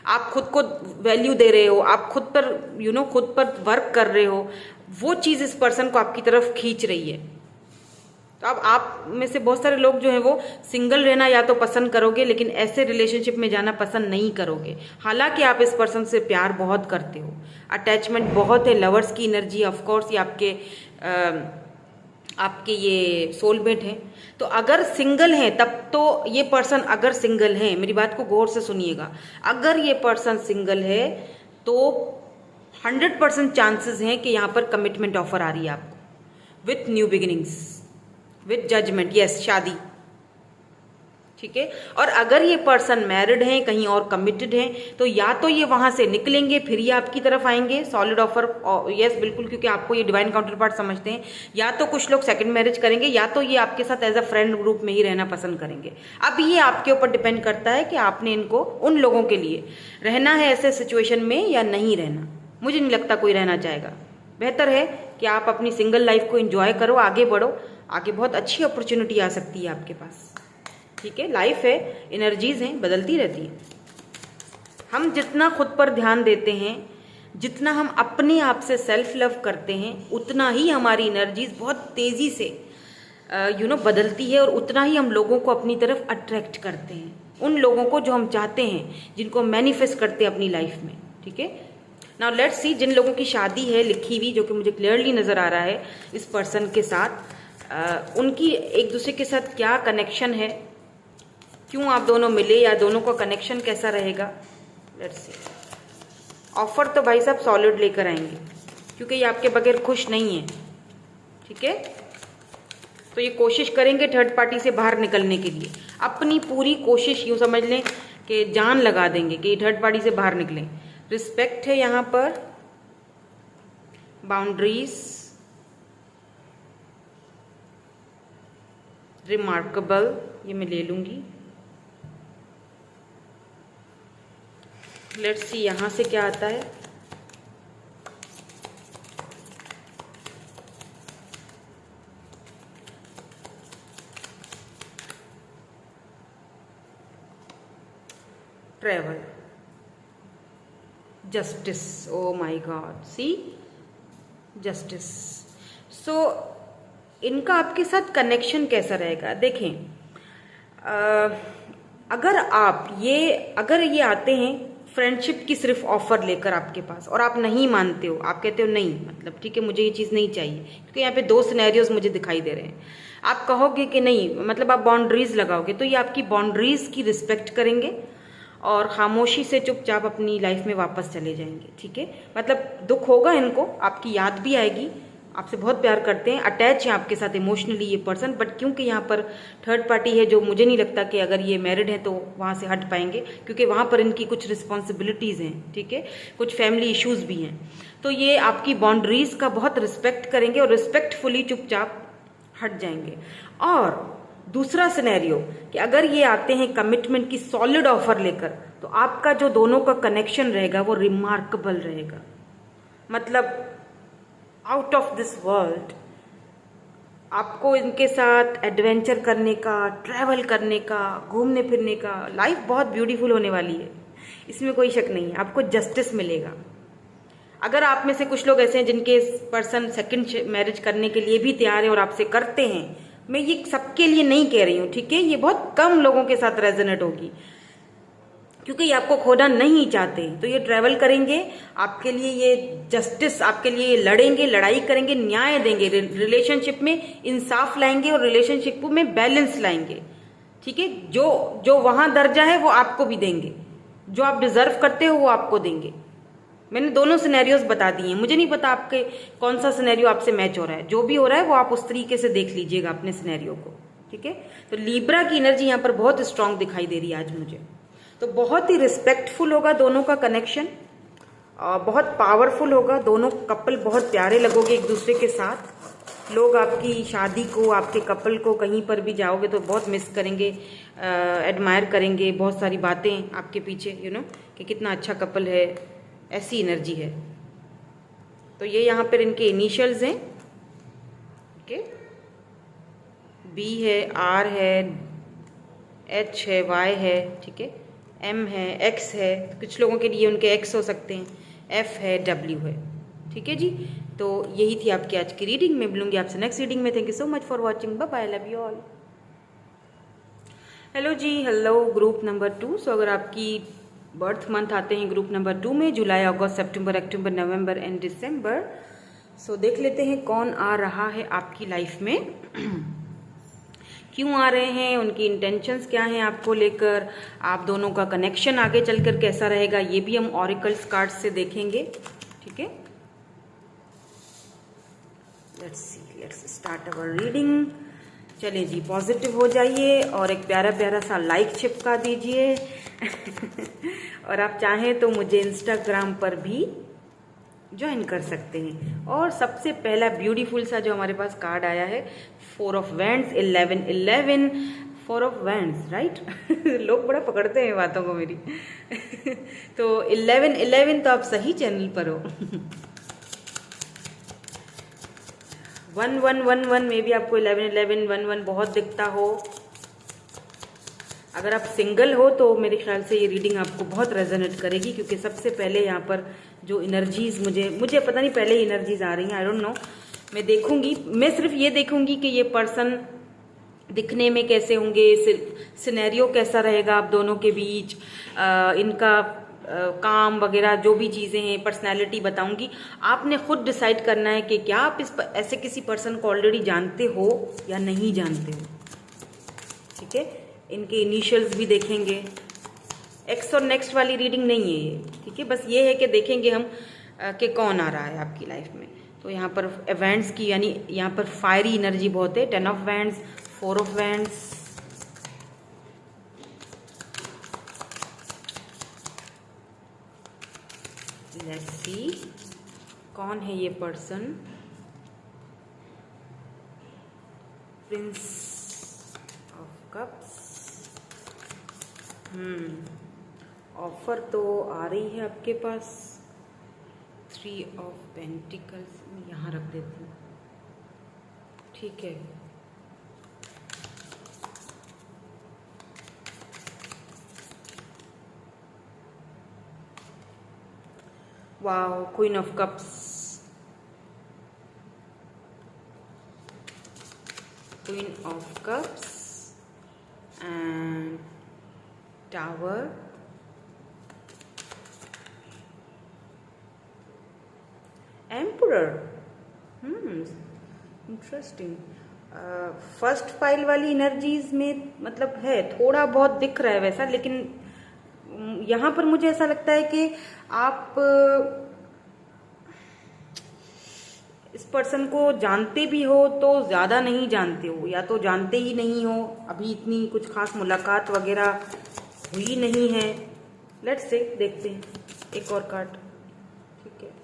आप खुद को वैल्यू दे रहे हो, आप खुद पर खुद पर वर्क कर रहे हो, वो चीज़ इस पर्सन को आपकी तरफ खींच रही है। तो अब आप में से बहुत सारे लोग जो है वो सिंगल रहना या तो पसंद करोगे, लेकिन ऐसे रिलेशनशिप में जाना पसंद नहीं करोगे। हालांकि आप इस पर्सन से प्यार बहुत करते हो, अटैचमेंट बहुत है, लवर्स की एनर्जी, ऑफ कोर्स ये आपके ये सोलमेट हैं। तो अगर सिंगल हैं तब तो ये पर्सन, अगर सिंगल हैं, मेरी बात को गौर से सुनिएगा, अगर ये पर्सन सिंगल है तो 100% चांसेस हैं कि यहाँ पर कमिटमेंट ऑफर आ रही है आपको, with new beginnings, with judgement, yes, शादी। ठीक है, और अगर ये पर्सन मैरिड हैं, कहीं और कमिटेड हैं, तो या तो ये वहां से निकलेंगे फिर ये आपकी तरफ आएंगे, सॉलिड ऑफर, यस बिल्कुल, क्योंकि आपको ये डिवाइन काउंटर पार्ट समझते हैं। या तो कुछ लोग सेकंड मैरिज करेंगे, या तो ये आपके साथ एज अ फ्रेंड ग्रुप में ही रहना पसंद करेंगे। अब ये आपके ऊपर डिपेंड करता है कि आपने इनको, उन लोगों के लिए रहना है ऐसे सिचुएशन में या नहीं रहना। मुझे नहीं लगता कोई रहना चाहेगा। बेहतर है कि आप अपनी सिंगल लाइफ को एंजॉय करो, आगे बढ़ो, आगे बहुत अच्छी अपॉर्चुनिटी आ सकती है आपके पास। ठीक है, लाइफ है, एनर्जीज हैं, बदलती रहती है। हम जितना खुद पर ध्यान देते हैं, जितना हम अपने आप से सेल्फ लव करते हैं, उतना ही हमारी एनर्जीज बहुत तेज़ी से बदलती है, और उतना ही हम लोगों को अपनी तरफ अट्रैक्ट करते हैं, उन लोगों को जो हम चाहते हैं, जिनको मैनिफेस्ट करते हैं अपनी लाइफ में। ठीक है, नाउ लेट्स सी, जिन लोगों की शादी है लिखी हुई, जो कि मुझे क्लियरली नज़र आ रहा है इस पर्सन के साथ, उनकी एक दूसरे के साथ क्या कनेक्शन है, क्यों आप दोनों मिले, या दोनों का कनेक्शन कैसा रहेगा। Let's see. ऑफर तो भाई साहब सॉलिड लेकर आएंगे, क्योंकि ये आपके बगैर खुश नहीं है। ठीक है, तो ये कोशिश करेंगे थर्ड पार्टी से बाहर निकलने के लिए, अपनी पूरी कोशिश, यूँ समझ लें कि जान लगा देंगे कि ये थर्ड पार्टी से बाहर निकलें। रिस्पेक्ट है यहाँ पर, बाउंड्रीज, रिमार्केबल, ये मैं ले लूंगी। लेट्स सी यहाँ से क्या आता है। Travel, justice, oh my god, see justice. So इनका आपके साथ कनेक्शन कैसा रहेगा? देखें, अगर ये आते हैं फ्रेंडशिप की सिर्फ ऑफर लेकर आपके पास, और आप नहीं मानते हो, आप कहते हो नहीं, मतलब ठीक है मुझे ये चीज़ नहीं चाहिए, क्योंकि यहाँ पे दो सिनेरियोज मुझे दिखाई दे रहे हैं। आप कहोगे कि नहीं, मतलब आप बाउंड्रीज लगाओगे, तो ये आपकी बाउंड्रीज की रिस्पेक्ट करेंगे और खामोशी से चुपचाप अपनी लाइफ में वापस चले जाएंगे। ठीक है, मतलब दुख होगा इनको, आपकी याद भी आएगी, आपसे बहुत प्यार करते हैं, अटैच हैं आपके साथ इमोशनली ये पर्सन, बट क्योंकि यहाँ पर थर्ड पार्टी है, जो मुझे नहीं लगता कि अगर ये मैरिड है तो वहाँ से हट पाएंगे, क्योंकि वहाँ पर इनकी कुछ रिस्पॉन्सिबिलिटीज़ हैं। ठीक है, कुछ फैमिली इश्यूज भी हैं, तो ये आपकी बाउंड्रीज का बहुत रिस्पेक्ट करेंगे और रिस्पेक्टफुली चुपचाप हट जाएंगे। और दूसरा सिनेरियो कि अगर ये आते हैं कमिटमेंट की सॉलिड ऑफर लेकर, तो आपका जो दोनों का कनेक्शन रहेगा वो रिमार्केबल रहेगा, मतलब आउट ऑफ दिस वर्ल्ड। आपको इनके साथ एडवेंचर करने का, ट्रैवल करने का, घूमने फिरने का, लाइफ बहुत ब्यूटीफुल होने वाली है, इसमें कोई शक नहीं है। आपको जस्टिस मिलेगा। अगर आप में से कुछ लोग ऐसे हैं जिनके पर्सन सेकंड मैरिज करने के लिए भी तैयार है और आपसे करते हैं, मैं ये सबके लिए नहीं कह रही हूँ, ठीक है, ये बहुत कम लोगों के साथ रेजोनेट होगी, क्योंकि ये आपको खोना नहीं चाहते, तो ये ट्रैवल करेंगे आपके लिए, ये जस्टिस आपके लिए लड़ेंगे, लड़ाई करेंगे, न्याय देंगे, रिलेशनशिप में इंसाफ लाएंगे और रिलेशनशिप में बैलेंस लाएंगे। ठीक है, जो वहां दर्जा है वो आपको भी देंगे, जो आप डिजर्व करते हो वो आपको देंगे। मैंने दोनों सिनेरियोज बता दिए हैं, मुझे नहीं पता आपके कौन सा सिनेरियो आपसे मैच हो रहा है, जो भी हो रहा है वो आप उस तरीके से देख लीजिएगा अपने सिनेरियो को। ठीक है, तो लीब्रा की एनर्जी यहाँ पर बहुत स्ट्रांग दिखाई दे रही है आज मुझे, तो बहुत ही रिस्पेक्टफुल होगा दोनों का कनेक्शन, बहुत पावरफुल होगा, दोनों कपल बहुत प्यारे लगोगे एक दूसरे के साथ। लोग आपकी शादी को, आपके कपल को कहीं पर भी जाओगे तो बहुत मिस करेंगे, एडमायर करेंगे, बहुत सारी बातें आपके पीछे, कि कितना अच्छा कपल है, ऐसी एनर्जी है। तो ये यहाँ पर इनके इनिशियल्स हैं, ओके, बी है, आर है, एच है, वाई है, ठीक है, एम है, एक्स है, कुछ लोगों के लिए उनके एक्स हो सकते हैं, एफ है, डब्ल्यू है। ठीक है जी, तो यही थी आपकी आज की रीडिंग। मैं मिलूंगी आपसे नेक्स्ट रीडिंग में। Thank you so much for watching, bye bye, love you all. Hello जी, हेलो ग्रुप नंबर 2। सो अगर आपकी बर्थ मंथ आते हैं ग्रुप नंबर 2 में, जुलाई, अगस्त, सितंबर, अक्टूबर, नवंबर एंड दिसंबर, सो देख लेते हैं कौन आ रहा है आपकी लाइफ में, क्यों आ रहे हैं, उनकी इंटेंशंस क्या हैं आपको लेकर, आप दोनों का कनेक्शन आगे चलकर कैसा रहेगा, ये भी हम ऑरिकल्स कार्ड से देखेंगे। ठीक है, लेट्स स्टार्ट अवर रीडिंग। चलिए जी, पॉजिटिव हो जाइए और एक प्यारा प्यारा सा लाइक चिपका दीजिए और आप चाहें तो मुझे इंस्टाग्राम पर भी ज्वाइन कर सकते हैं। और सबसे पहला ब्यूटीफुल सा जो हमारे पास कार्ड आया है, 4 of wands, 11, 4 of wands, right लोग बड़ा पकड़ते हैं बातों को मेरी तो 11 तो आप सही चैनल पर हो 1111 में भी आपको 11 बहुत दिखता हो। अगर आप सिंगल हो तो मेरे ख्याल से ये रीडिंग आपको बहुत रेजोनेट करेगी, क्योंकि सबसे पहले यहाँ पर जो एनर्जीज मुझे पता नहीं, पहले एनर्जीज आ रही हैं, आई डोंट नो, मैं देखूंगी, मैं सिर्फ ये देखूंगी कि ये पर्सन दिखने में कैसे होंगे, सिनेरियो कैसा रहेगा आप दोनों के बीच, इनका काम वगैरह जो भी चीज़ें हैं, पर्सनैलिटी बताऊंगी। आपने खुद डिसाइड करना है कि क्या आप ऐसे किसी पर्सन को ऑलरेडी जानते हो या नहीं जानते हो। ठीक है, इनके इनिशियल्स भी देखेंगे, एक्स और नेक्स्ट वाली रीडिंग नहीं है ये। ठीक है, बस ये है कि देखेंगे हम कि कौन आ रहा है आपकी लाइफ में। तो यहाँ पर इवेंट्स की, यानी यहाँ पर फायरी एनर्जी बहुत है, 10 of wands, 4 of wands, let's see कौन है ये person. Prince of cups. Offer तो आ रही है आपके पास। 3 ऑफ पेंटिकल्स यहाँ रख देती हूँ, ठीक है। Wow, queen of cups, queen of cups and tower, emperor. Interesting. First file वाली एनर्जीज में मतलब है, थोड़ा बहुत दिख रहा है वैसा, लेकिन यहाँ पर मुझे ऐसा लगता है कि आप इस पर्सन को जानते भी हो तो ज़्यादा नहीं जानते हो, या तो जानते ही नहीं हो, अभी इतनी कुछ खास मुलाकात वगैरह हुई नहीं है। लेट्स से देखते हैं एक और कार्ड, ठीक है।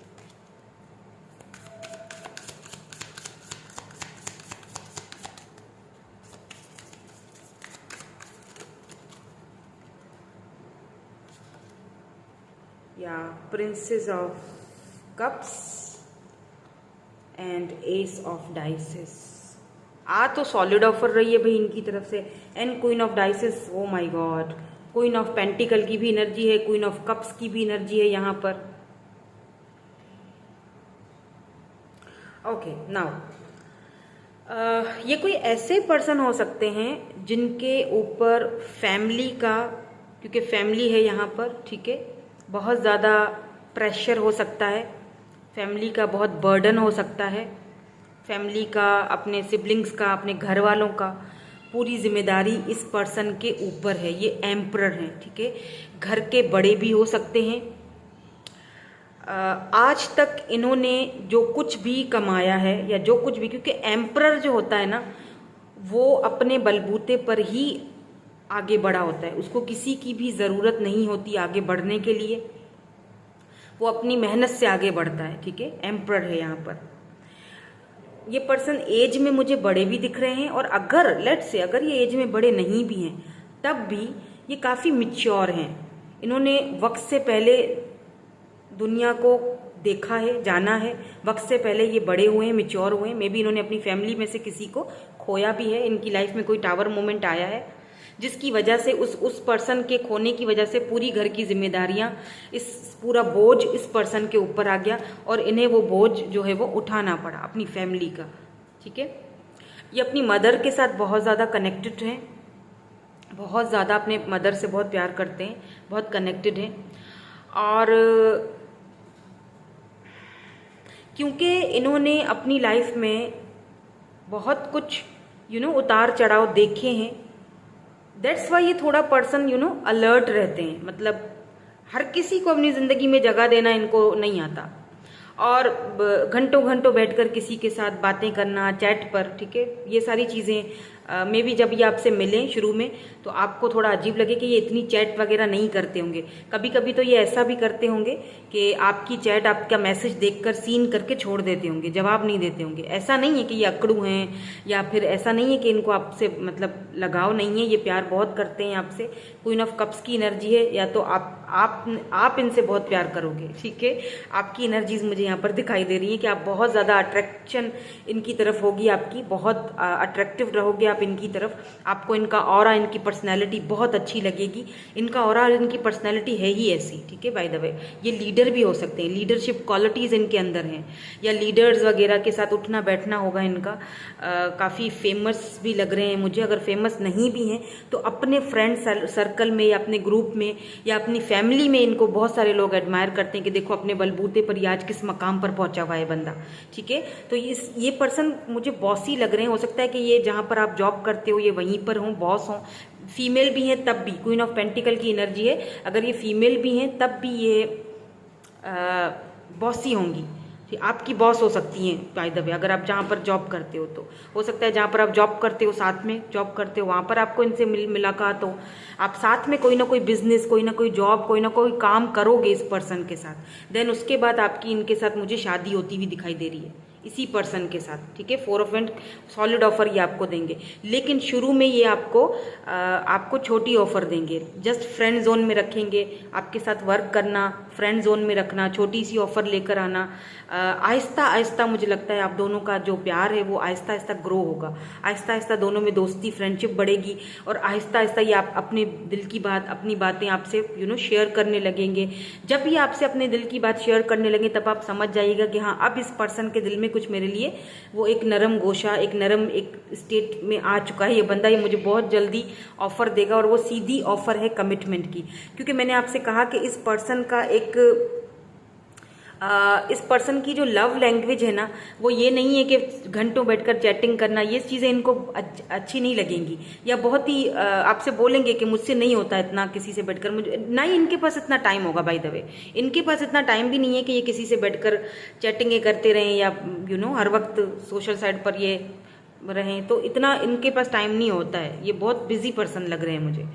या princess of cups and ace of dices. आ तो सॉलिड ऑफर रही है भाई इनकी तरफ से। And queen of dices, oh my God, queen of pentacle की भी एनर्जी है, क्वीन ऑफ कप्स की भी एनर्जी है यहाँ पर। ओके नाउ ये कोई ऐसे पर्सन हो सकते हैं जिनके ऊपर फैमिली का, क्योंकि फैमिली है यहाँ पर, ठीक है, बहुत ज़्यादा प्रेशर हो सकता है, फैमिली का बहुत बर्डन हो सकता है, फैमिली का, अपने सिबलिंग्स का, अपने घर वालों का पूरी जिम्मेदारी इस पर्सन के ऊपर है। ये एम्परर हैं, ठीक है, घर के बड़े भी हो सकते हैं। आज तक इन्होंने जो कुछ भी कमाया है या जो कुछ भी, क्योंकि एम्परर जो होता है ना वो अपने बलबूते पर ही आगे बढ़ा होता है, उसको किसी की भी ज़रूरत नहीं होती आगे बढ़ने के लिए, वो अपनी मेहनत से आगे बढ़ता है, ठीक है। एम्परर है यहाँ पर। ये पर्सन एज में मुझे बड़े भी दिख रहे हैं, और अगर लेट्स से अगर ये एज में बड़े नहीं भी हैं तब भी ये काफ़ी मैच्योर हैं। इन्होंने वक्त से पहले दुनिया को देखा है, जाना है, वक्त से पहले ये बड़े हुए हैं, मैच्योर हुए हैं। मे बी इन्होंने अपनी फैमिली में से किसी को खोया भी है, इनकी लाइफ में कोई टावर मोमेंट आया है जिसकी वजह से उस पर्सन के खोने की वजह से पूरी घर की जिम्मेदारियां, इस पूरा बोझ इस पर्सन के ऊपर आ गया और इन्हें वो बोझ जो है वो उठाना पड़ा अपनी फैमिली का, ठीक है। ये अपनी मदर के साथ बहुत ज़्यादा कनेक्टेड हैं, बहुत ज़्यादा अपने मदर से बहुत प्यार करते हैं, बहुत कनेक्टेड हैं। और क्योंकि इन्होंने अपनी लाइफ में बहुत कुछ उतार चढ़ाव देखे हैं, दैट्स वाई ये थोड़ा पर्सन अलर्ट रहते हैं। मतलब हर किसी को अपनी ज़िंदगी में जगह देना इनको नहीं आता, और घंटों घंटों बैठकर किसी के साथ बातें करना चैट पर, ठीक है, ये सारी चीज़ें मे भी जब ये आपसे मिलें शुरू में तो आपको थोड़ा अजीब लगे कि ये इतनी चैट वगैरह नहीं करते होंगे। कभी कभी तो ये ऐसा भी करते होंगे कि आपकी चैट, आपका मैसेज देखकर सीन करके छोड़ देते होंगे, जवाब नहीं देते होंगे। ऐसा नहीं है कि ये अकड़ू हैं, या फिर ऐसा नहीं है कि इनको आपसे मतलब लगाव नहीं है, ये प्यार बहुत करते हैं आपसे। क्वीन ऑफ कप्स की एनर्जी है, या तो आप इनसे बहुत प्यार करोगे, ठीक है। आपकी एनर्जीज मुझे यहाँ पर दिखाई दे रही है कि आप बहुत ज़्यादा अट्रैक्शन इनकी तरफ होगी, आपकी बहुत अट्रैक्टिव रहोगे आप इनकी तरफ। आपको इनका ऑरा, इनकी पर्सनैलिटी बहुत अच्छी लगेगी। इनका ऑरा और इनकी पर्सनैलिटी है ही ऐसी, ठीक है। बाय द वे ये लीडर भी हो सकते हैं, लीडरशिप क्वालिटीज़ इनके अंदर हैं, या लीडर्स वगैरह के साथ उठना बैठना होगा इनका। काफ़ी फेमस भी लग रहे हैं मुझे। अगर फेमस नहीं भी हैं तो अपने फ्रेंड सर्कल में या अपने ग्रुप में या अपनी फैमिली में इनको बहुत सारे लोग एडमायर करते हैं कि देखो अपने बलबूते पर ये आज किस मकाम पर पहुंचा हुआ है बंदा, ठीक है। तो ये पर्सन मुझे बॉसी लग रहे हैं। हो सकता है कि ये जहाँ पर आप जॉब करते हो ये वहीं पर हों, बॉस हों। फीमेल भी हैं तब भी, क्वीन ऑफ पेंटिकल की एनर्जी है, अगर ये फीमेल भी हैं तब भी ये बॉसी होंगी। ठीक, आपकी बॉस हो सकती हैं बाय द वे, अगर आप जहाँ पर जॉब करते हो तो हो सकता है जहाँ पर आप जॉब करते हो, साथ में जॉब करते हो, वहाँ पर आपको इनसे मुलाकात हो। आप साथ में कोई ना कोई बिजनेस, कोई ना कोई जॉब, कोई ना कोई काम करोगे इस पर्सन के साथ, देन उसके बाद आपकी इनके साथ मुझे शादी होती हुई दिखाई दे रही है इसी पर्सन के साथ। ठीक है, 4 ऑफ वैंड सॉलिड ऑफर ये आपको देंगे, लेकिन शुरू में ये आपको छोटी ऑफर देंगे, जस्ट फ्रेंड जोन में रखेंगे, आपके साथ वर्क करना, फ्रेंड जोन में रखना, छोटी सी ऑफर लेकर आना। आहिस्ता आहिस्ता मुझे लगता है आप दोनों का जो प्यार है वो आहिस्ता आहिस्ता ग्रो होगा, आहिस्ता आहिस्ता दोनों में दोस्ती, फ्रेंडशिप बढ़ेगी, और आहिस्ता आहिस्ता ये आप अपने दिल की बात, अपनी बातें आपसे शेयर करने लगेंगे। जब भी आपसे अपने दिल की बात शेयर करने लगे तब आप समझ जाइएगा कि हाँ, अब इस पर्सन के दिल में कुछ मेरे लिए वो एक नरम गोशा, एक नरम एक स्टेट में आ चुका है। ये बंदा ये मुझे बहुत जल्दी ऑफर देगा, और वो सीधी ऑफर है कमिटमेंट की, क्योंकि मैंने आपसे कहा कि इस पर्सन का इस पर्सन की जो लव लैंग्वेज है ना, वो ये नहीं है कि घंटों बैठकर चैटिंग करना, ये चीज़ें इनको अच्छी नहीं लगेंगी, या बहुत ही आपसे बोलेंगे कि मुझसे नहीं होता इतना किसी से बैठकर, मुझे ना ही इनके पास इतना टाइम होगा। बाय द वे, इनके पास इतना टाइम भी नहीं है कि ये किसी से बैठकर चैटिंगें करते रहें, या हर वक्त सोशल साइट पर ये रहें, तो इतना इनके पास टाइम नहीं होता है। ये बहुत बिजी पर्सन लग रहे हैं मुझे।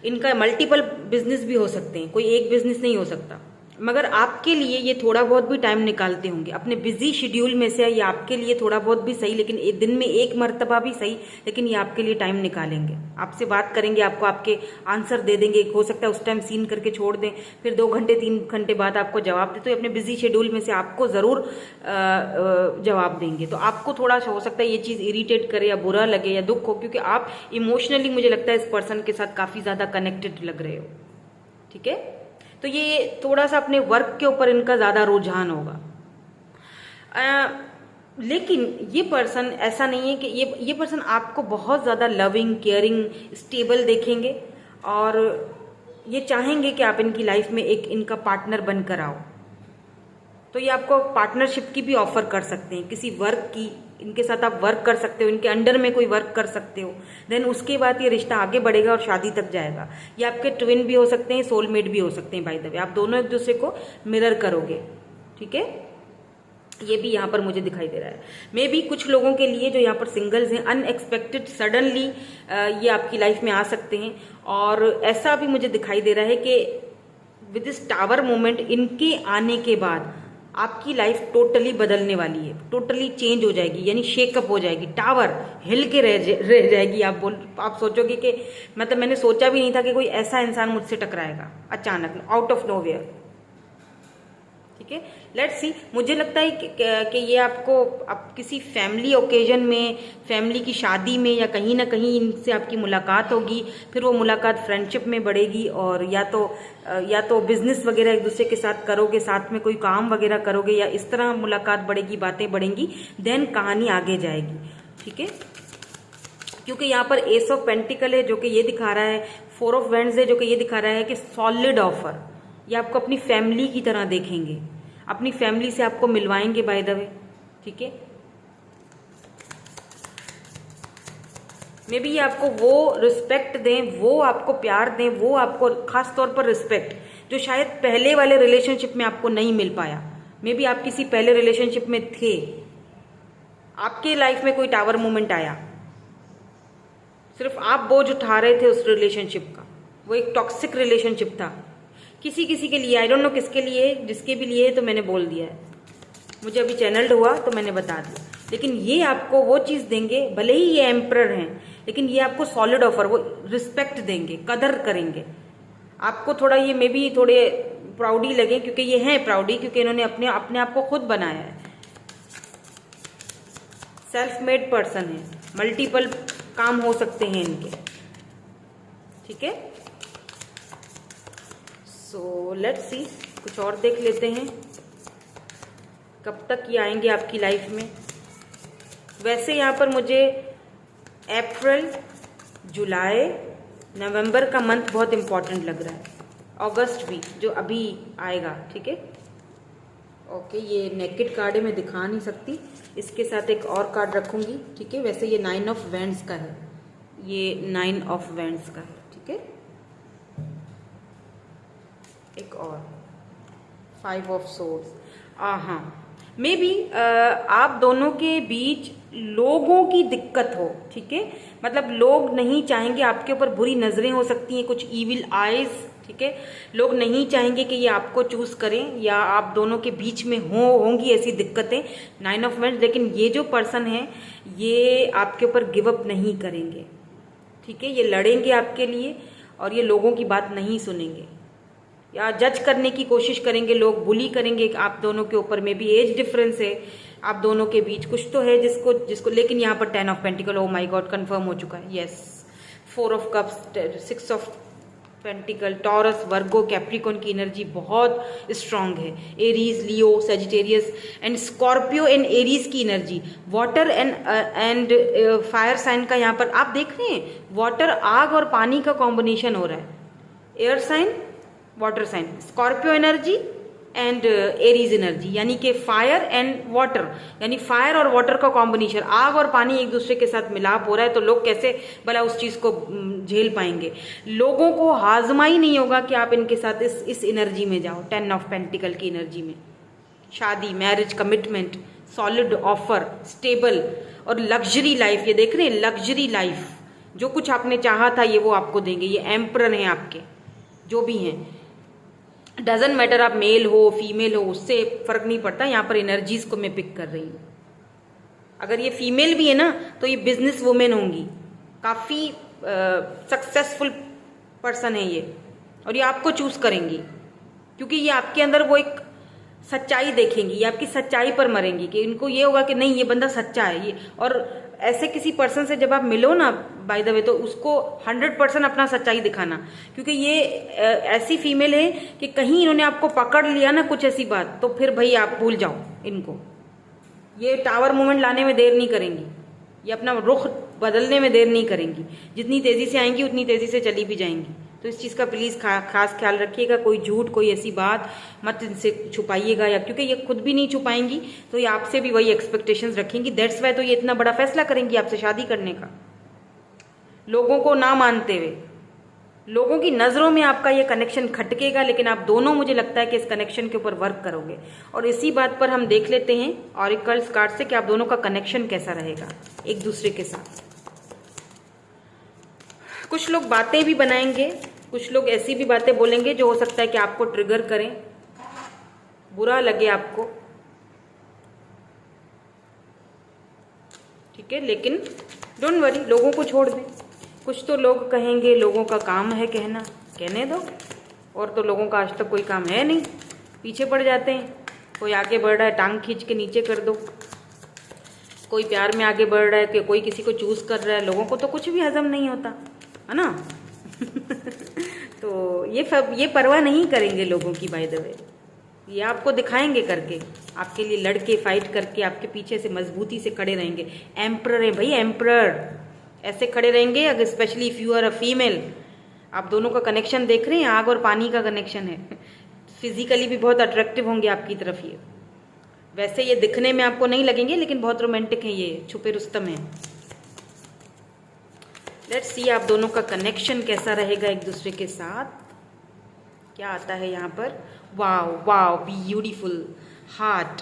इनका मल्टीपल बिजनेस भी हो सकते हैं, कोई एक बिजनेस नहीं हो सकता, मगर आपके लिए ये थोड़ा बहुत भी टाइम निकालते होंगे अपने बिजी शेड्यूल में से, ये आपके लिए थोड़ा बहुत भी सही, लेकिन दिन में एक मर्तबा भी सही, लेकिन ये आपके लिए टाइम निकालेंगे, आपसे बात करेंगे, आपको आपके आंसर दे देंगे। हो सकता है उस टाइम सीन करके छोड़ दें, फिर 2 घंटे 3 घंटे बाद आपको जवाब दे, तो अपने बिजी शेड्यूल में से आपको ज़रूर जवाब देंगे। तो आपको थोड़ा सा हो सकता है ये चीज़ इरिटेट करे, या बुरा लगे, या दुख हो, क्योंकि आप इमोशनली मुझे लगता है इस पर्सन के साथ काफ़ी ज़्यादा कनेक्टेड लग रहे हो। ठीक है, तो ये थोड़ा सा अपने वर्क के ऊपर इनका ज़्यादा रुझान होगा। लेकिन ये पर्सन ऐसा नहीं है कि ये पर्सन आपको बहुत ज़्यादा लविंग, केयरिंग, स्टेबल देखेंगे, और ये चाहेंगे कि आप इनकी लाइफ में एक इनका पार्टनर बनकर आओ। तो ये आपको पार्टनरशिप की भी ऑफर कर सकते हैं, किसी वर्क की, इनके साथ आप वर्क कर सकते हो, इनके अंडर में कोई वर्क कर सकते हो, देन उसके बाद ये रिश्ता आगे बढ़ेगा और शादी तक जाएगा। ये आपके ट्विन भी हो सकते हैं, सोलमेट भी हो सकते हैं। बाय द वे, आप दोनों एक दूसरे को मिरर करोगे। ठीक है, ये भी यहाँ पर मुझे दिखाई दे रहा है। मे बी कुछ लोगों के लिए जो यहाँ पर सिंगल्स हैं, अनएक्सपेक्टेड सडनली ये आपकी लाइफ में आ सकते हैं, और ऐसा भी मुझे दिखाई दे रहा है कि विद दिस टावर मोमेंट, इनके आने के बाद आपकी लाइफ टोटली बदलने वाली है, टोटली चेंज हो जाएगी, यानी शेकअप हो जाएगी, टावर हिल के रह जाएगी। आप सोचोगे कि मतलब मैंने सोचा भी नहीं था कि कोई ऐसा इंसान मुझसे टकराएगा अचानक, आउट ऑफ नोवेयर। ठीक है, लेट्स सी। मुझे लगता है कि ये आपको किसी फैमिली ओकेजन में, फैमिली की शादी में, या कहीं ना कहीं इनसे आपकी मुलाकात होगी, फिर वो मुलाकात फ्रेंडशिप में बढ़ेगी, और या तो बिजनेस वगैरह एक दूसरे के साथ करोगे, साथ में कोई काम वगैरह करोगे, या इस तरह मुलाकात बढ़ेगी, बातें बढ़ेंगी, देन कहानी आगे जाएगी। ठीक है, क्योंकि यहाँ पर एस ऑफ पेंटिकल है जो कि ये दिखा रहा है, 4 ऑफ वैंड्स है जो कि ये दिखा रहा है कि सॉलिड ऑफर, ये आपको अपनी फैमिली की तरह देखेंगे, अपनी फैमिली से आपको मिलवाएंगे बाय द वे। ठीक है, मे बी ये आपको वो रिस्पेक्ट दें, वो आपको प्यार दें, वो आपको खास तौर पर रिस्पेक्ट, जो शायद पहले वाले रिलेशनशिप में आपको नहीं मिल पाया। मे बी आप किसी पहले रिलेशनशिप में थे, आपके लाइफ में कोई टावर मोमेंट आया, सिर्फ आप बोझ उठा रहे थे उस रिलेशनशिप का, वो एक टॉक्सिक रिलेशनशिप था किसी किसी के लिए, आई डोंट नो किसके लिए, जिसके भी लिए तो मैंने बोल दिया है, मुझे अभी चैनल्ड हुआ तो मैंने बता दिया। लेकिन ये आपको वो चीज़ देंगे, भले ही ये एम्परर हैं, लेकिन ये आपको सॉलिड ऑफर, वो रिस्पेक्ट देंगे, कदर करेंगे आपको। थोड़ा ये मे बी थोड़े प्राउडी लगे, क्योंकि ये हैं प्राउडी, क्योंकि इन्होंने अपने आप को खुद बनाया है, सेल्फ मेड पर्सन है, मल्टीपल काम हो सकते हैं इनके। ठीक है, सो लेट्स सी, कुछ और देख लेते हैं कब तक ये आएंगे आपकी लाइफ में। वैसे यहाँ पर मुझे अप्रैल, जुलाई, नवंबर का मंथ बहुत इंपॉर्टेंट लग रहा है, अगस्त भी जो अभी आएगा। ठीक है, ओके, ये नेकेड कार्ड है, मैं दिखा नहीं सकती, इसके साथ एक और कार्ड रखूंगी। ठीक है, वैसे ये 9 ऑफ वैंड्स का है, ये 9 ऑफ वैंड्स का है। ठीक है, एक और 5 ऑफ सोर्ड्स। हाँ, मे बी आप दोनों के बीच लोगों की दिक्कत हो, ठीक है, मतलब लोग नहीं चाहेंगे, आपके ऊपर बुरी नजरें हो सकती हैं, कुछ ईविल आइज, ठीक है, लोग नहीं चाहेंगे कि ये आपको चूज करें या आप दोनों के बीच में होंगी ऐसी दिक्कतें, 9 ऑफ वांड्स। लेकिन ये जो पर्सन है ये आपके ऊपर गिव अप नहीं करेंगे, ठीक है, ये लड़ेंगे आपके लिए और ये लोगों की बात नहीं सुनेंगे या जज करने की कोशिश करेंगे, लोग बुली करेंगे आप दोनों के ऊपर। में भी एज डिफरेंस है आप दोनों के बीच, कुछ तो है जिसको लेकिन यहाँ पर 10 of pentacle, oh my God, confirm हो चुका है, yes. 4 of cups, 6 of pentacle, Taurus, Virgo, Capricorn की एनर्जी बहुत स्ट्रांग है। Aries, Leo, Sagittarius and Scorpio and Aries की energy, water and fire sign का यहाँ पर आप देख रहे हैं, वाटर, आग और पानी का कॉम्बिनेशन हो रहा है, air sign, water sign, Scorpio energy and Aries energy, यानी कि फायर एंड वाटर, यानी फायर और वाटर का कॉम्बिनेशन, आग और पानी एक दूसरे के साथ मिलाप हो रहा है। तो लोग कैसे भला उस चीज को झेल पाएंगे? लोगों को हाजमा ही नहीं होगा कि आप इनके साथ इस एनर्जी में जाओ। 10 ऑफ पेंटिकल की एनर्जी में शादी, marriage, commitment, solid offer, stable और लग्जरी लाइफ, ये देख रहे हैं, लग्जरी लाइफ, जो कुछ आपने चाहा था ये वो आपको देंगे। ये एम्परर हैं आपके, जो भी हैं, डजेंट मैटर आप मेल हो फीमेल हो, उससे फर्क नहीं पड़ता। यहाँ पर एनर्जीज को मैं पिक कर रही हूँ। अगर ये फीमेल भी है ना तो ये बिजनेस वुमेन होंगी, काफी सक्सेसफुल पर्सन है ये, और ये आपको चूज करेंगी क्योंकि ये आपके अंदर वो एक सच्चाई देखेंगी, ये आपकी सच्चाई पर मरेंगी कि इनको ये होगा कि नहीं ये बंदा सच्चा है ये। और ऐसे किसी पर्सन से जब आप मिलो ना बाय द वे, तो उसको 100% अपना सच्चाई दिखाना, क्योंकि ये ऐसी फीमेल है कि कहीं इन्होंने आपको पकड़ लिया ना कुछ ऐसी बात, तो फिर भाई आप भूल जाओ इनको। ये टावर मूवमेंट लाने में देर नहीं करेंगी, ये अपना रुख बदलने में देर नहीं करेंगी, जितनी तेजी से आएंगी उतनी तेजी से चली भी जाएंगी। तो इस चीज़ का प्लीज़ खास ख्याल रखिएगा, कोई झूठ कोई ऐसी बात मत इनसे छुपाइएगा, या क्योंकि ये खुद भी नहीं छुपाएंगी तो ये आपसे भी वही एक्सपेक्टेशंस रखेंगी। दैट्स वाई तो ये इतना बड़ा फैसला करेंगी आपसे शादी करने का, लोगों को ना मानते हुए। लोगों की नज़रों में आपका ये कनेक्शन खटकेगा, लेकिन आप दोनों, मुझे लगता है कि इस कनेक्शन के ऊपर वर्क करोगे। और इसी बात पर हम देख लेते हैं ऑरिकल्स कार्ड से कि आप दोनों का कनेक्शन कैसा रहेगा एक दूसरे के साथ। कुछ लोग बातें भी बनाएंगे, कुछ लोग ऐसी भी बातें बोलेंगे जो हो सकता है कि आपको ट्रिगर करें, बुरा लगे आपको, ठीक है, लेकिन डोंट वरी, लोगों को छोड़ दें। कुछ तो लोग कहेंगे, लोगों का काम है कहना, कहने दो। और तो लोगों का आज तक कोई काम है नहीं, पीछे पड़ जाते हैं। कोई आगे बढ़ रहा है टांग खींच के नीचे कर दो, कोई प्यार में आगे बढ़ रहा है कि कोई किसी को चूज कर रहा है, लोगों को तो कुछ भी हजम नहीं होता है ना। तो ये परवाह नहीं करेंगे लोगों की, बाय द वे, ये आपको दिखाएंगे करके, आपके लिए लड़के फाइट करके आपके पीछे से मजबूती से खड़े रहेंगे। एम्परर है भाई, एम्परर ऐसे खड़े रहेंगे। अगर specially if you are a female, आप दोनों का कनेक्शन देख रहे हैं, आग और पानी का कनेक्शन है। फिजिकली भी बहुत अट्रैक्टिव होंगे आपकी तरफ ये। वैसे ये दिखने में आपको नहीं लगेंगे, लेकिन बहुत रोमांटिक है, ये छुपे रुस्तम है। लेट्स सी आप दोनों का कनेक्शन कैसा रहेगा एक दूसरे के साथ। क्या आता है यहाँ पर? Wow wow, beautiful heart,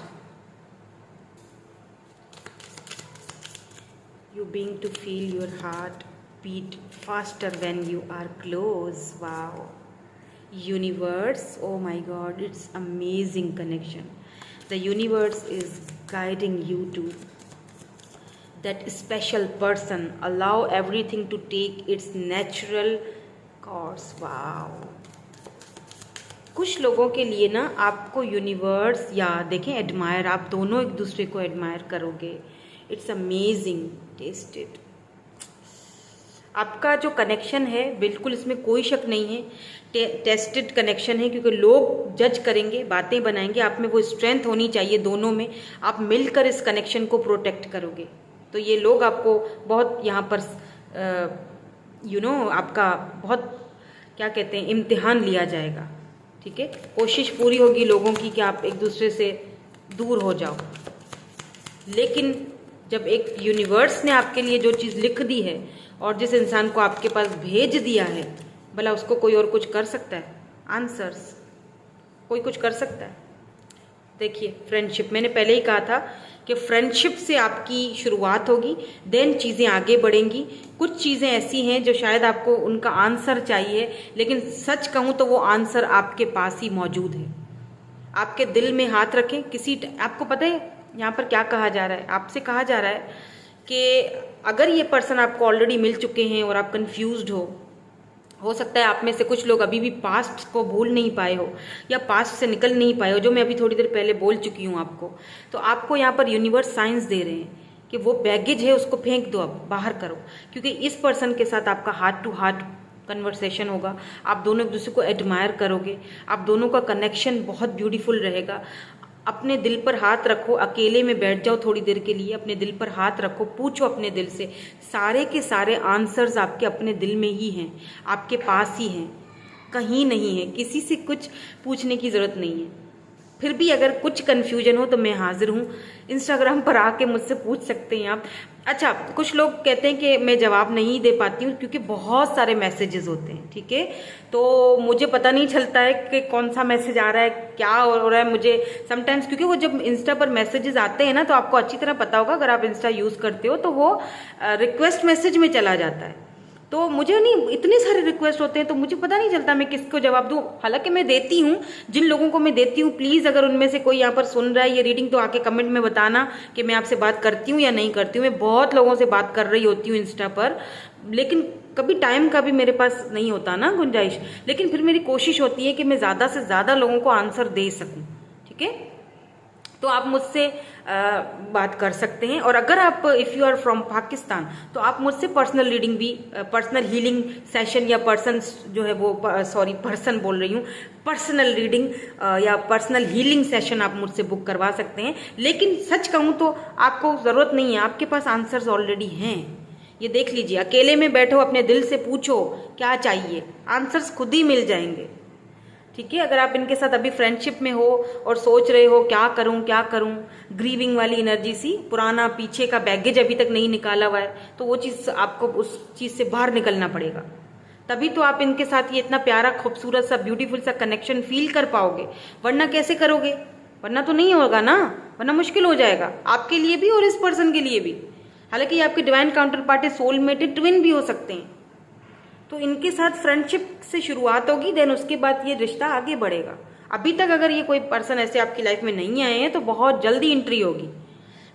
you being to feel your heart beat faster when you are close. Wow, universe, oh my god, it's amazing connection. The universe is guiding you to that special person. Allow everything to take its natural course. Wow, कुछ लोगों के लिए ना आपको universe, या देखें admire, आप दोनों एक दूसरे को एडमायर करोगे। It's amazing, tested. आपका जो कनेक्शन है बिल्कुल इसमें कोई शक नहीं है, टेस्टेड कनेक्शन है, क्योंकि लोग जज करेंगे, बातें बनाएंगे, आप में वो स्ट्रेंथ होनी चाहिए दोनों में। आप मिलकर इस कनेक्शन को प्रोटेक्ट करोगे तो ये लोग आपको बहुत यहाँ पर आपका बहुत क्या कहते हैं, इम्तिहान लिया जाएगा, ठीक है। कोशिश पूरी होगी लोगों की कि आप एक दूसरे से दूर हो जाओ, लेकिन जब एक यूनिवर्स ने आपके लिए जो चीज़ लिख दी है और जिस इंसान को आपके पास भेज दिया है, भला उसको कोई और कुछ कर सकता है? आंसर्स, कोई कुछ कर सकता है? देखिए फ्रेंडशिप, मैंने पहले ही कहा था कि फ्रेंडशिप से आपकी शुरुआत होगी, देन चीज़ें आगे बढ़ेंगी। कुछ चीज़ें ऐसी हैं जो शायद आपको उनका आंसर चाहिए, लेकिन सच कहूँ तो वो आंसर आपके पास ही मौजूद है। आपके दिल में हाथ रखें। आपको पता है यहाँ पर क्या कहा जा रहा है? आपसे कहा जा रहा है कि अगर ये पर्सन आपको ऑलरेडी मिल चुके हैं और आप कंफ्यूज्ड हो सकता है आप में से कुछ लोग अभी भी पास्ट को भूल नहीं पाए हो या पास्ट से निकल नहीं पाए हो, जो मैं अभी थोड़ी देर पहले बोल चुकी हूँ आपको। तो आपको यहाँ पर यूनिवर्स साइंस दे रहे हैं कि वो बैगेज है उसको फेंक दो, अब बाहर करो, क्योंकि इस पर्सन के साथ आपका हार्ट टू हार्ट कन्वर्सेशन होगा। आप दोनों एक दूसरे को एडमायर करोगे, आप दोनों का कनेक्शन बहुत ब्यूटीफुल रहेगा। अपने दिल पर हाथ रखो, अकेले में बैठ जाओ थोड़ी देर के लिए, अपने दिल पर हाथ रखो, पूछो अपने दिल से। सारे के सारे आंसर्स आपके अपने दिल में ही हैं, आपके पास ही हैं, कहीं नहीं है। किसी से कुछ पूछने की ज़रूरत नहीं है। फिर भी अगर कुछ कन्फ्यूजन हो तो मैं हाजिर हूँ, इंस्टाग्राम पर आके मुझसे पूछ सकते हैं आप। अच्छा, कुछ लोग कहते हैं कि मैं जवाब नहीं दे पाती हूँ क्योंकि बहुत सारे मैसेजेस होते हैं, ठीक है, तो मुझे पता नहीं चलता है कि कौन सा मैसेज आ रहा है, क्या हो रहा है मुझे समटाइम्स, क्योंकि वो जब इंस्टा पर मैसेजेस आते हैं ना, तो आपको अच्छी तरह पता होगा अगर आप इंस्टा यूज़ करते हो, तो वो रिक्वेस्ट मैसेज में चला जाता है। तो मुझे नहीं, इतने सारे रिक्वेस्ट होते हैं तो मुझे पता नहीं चलता मैं किसको जवाब दूं। हालांकि मैं देती हूँ, जिन लोगों को मैं देती हूँ, प्लीज़ अगर उनमें से कोई यहाँ पर सुन रहा है ये रीडिंग तो आके कमेंट में बताना कि मैं आपसे बात करती हूँ या नहीं करती हूँ। मैं बहुत लोगों से बात कर रही होती हूँ इंस्टा पर, लेकिन कभी टाइम का भी मेरे पास नहीं होता ना गुंजाइश, लेकिन फिर मेरी कोशिश होती है कि मैं ज़्यादा से ज़्यादा लोगों को आंसर दे सकूँ, ठीक है। तो आप मुझसे बात कर सकते हैं। और अगर आप if you are from Pakistan तो आप मुझसे पर्सनल रीडिंग भी, पर्सनल हीलिंग सेशन या पर्सन जो है वो, सॉरी पर्सन बोल रही हूँ, पर्सनल रीडिंग या पर्सनल हीलिंग सेशन आप मुझसे बुक करवा सकते हैं। लेकिन सच कहूँ तो आपको ज़रूरत नहीं है, आपके पास आंसर्स ऑलरेडी हैं। ये देख लीजिए, अकेले में बैठो, अपने दिल से पूछो क्या चाहिए, आंसर्स खुद ही मिल जाएंगे, ठीक है। अगर आप इनके साथ अभी फ्रेंडशिप में हो और सोच रहे हो क्या करूं क्या करूं, ग्रीविंग वाली एनर्जी सी, पुराना पीछे का बैगेज अभी तक नहीं निकाला हुआ है, तो वो चीज़ आपको उस चीज़ से बाहर निकलना पड़ेगा, तभी तो आप इनके साथ ये इतना प्यारा खूबसूरत सा ब्यूटीफुल सा कनेक्शन फील कर पाओगे। वरना कैसे करोगे? वरना तो नहीं होगा ना, वरना मुश्किल हो जाएगा आपके लिए भी और इस पर्सन के लिए भी। हालांकि ये आपके डिवाइन काउंटर पार्टी सोलमेटेड ट्विन भी हो सकते हैं। तो इनके साथ फ्रेंडशिप से शुरुआत होगी, देन उसके बाद ये रिश्ता आगे बढ़ेगा। अभी तक अगर ये कोई पर्सन ऐसे आपकी लाइफ में नहीं आए हैं तो बहुत जल्दी एंट्री होगी।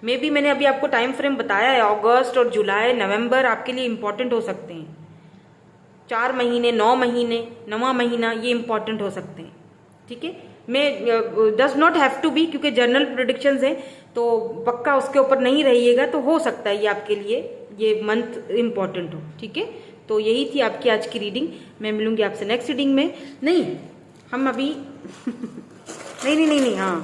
मे बी मैंने अभी आपको टाइम फ्रेम बताया है, अगस्त और जुलाई नवंबर आपके लिए इंपॉर्टेंट हो सकते हैं। 4 महीने, 9 महीने, 9वां महीना ये इंपॉर्टेंट हो सकते हैं, ठीक है। मैं does not have to be, क्योंकि जर्नल प्रेडिक्शंस हैं तो पक्का उसके ऊपर नहीं रहिएगा, तो हो सकता है ये आपके लिए ये मंथ इंपॉर्टेंट हो, ठीक है। तो यही थी आपकी आज की रीडिंग। मैं मिलूंगी आपसे नेक्स्ट रीडिंग में। नहीं, हम अभी नहीं हाँ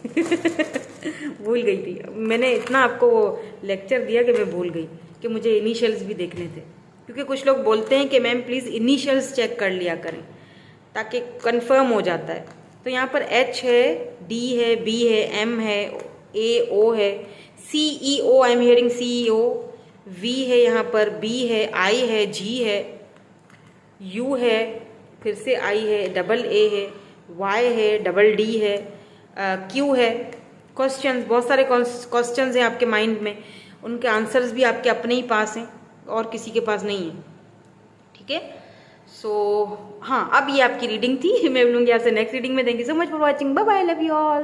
भूल गई थी मैंने, इतना आपको वो लेक्चर दिया कि मैं भूल गई कि मुझे इनिशियल्स भी देखने थे, क्योंकि कुछ लोग बोलते हैं कि मैम प्लीज़ इनिशियल्स चेक कर लिया करें ताकि कंफर्म हो जाता है। तो यहाँ पर H है, D है, B है, M है, A O है, CEO, I am hearing CEO, V है, यहाँ पर B है, I है, G है, U है, फिर से I है, डबल A है, Y है, डबल D है, Q है। क्वेश्चंस, बहुत सारे क्वेश्चंस हैं आपके माइंड में, उनके आंसर्स भी आपके अपने ही पास हैं और किसी के पास नहीं है, ठीक है। सो हाँ, अब ये आपकी रीडिंग थी। मैं मिलूंगी आपसे नेक्स्ट रीडिंग में। Thank you so much for watching, bye bye, love you all.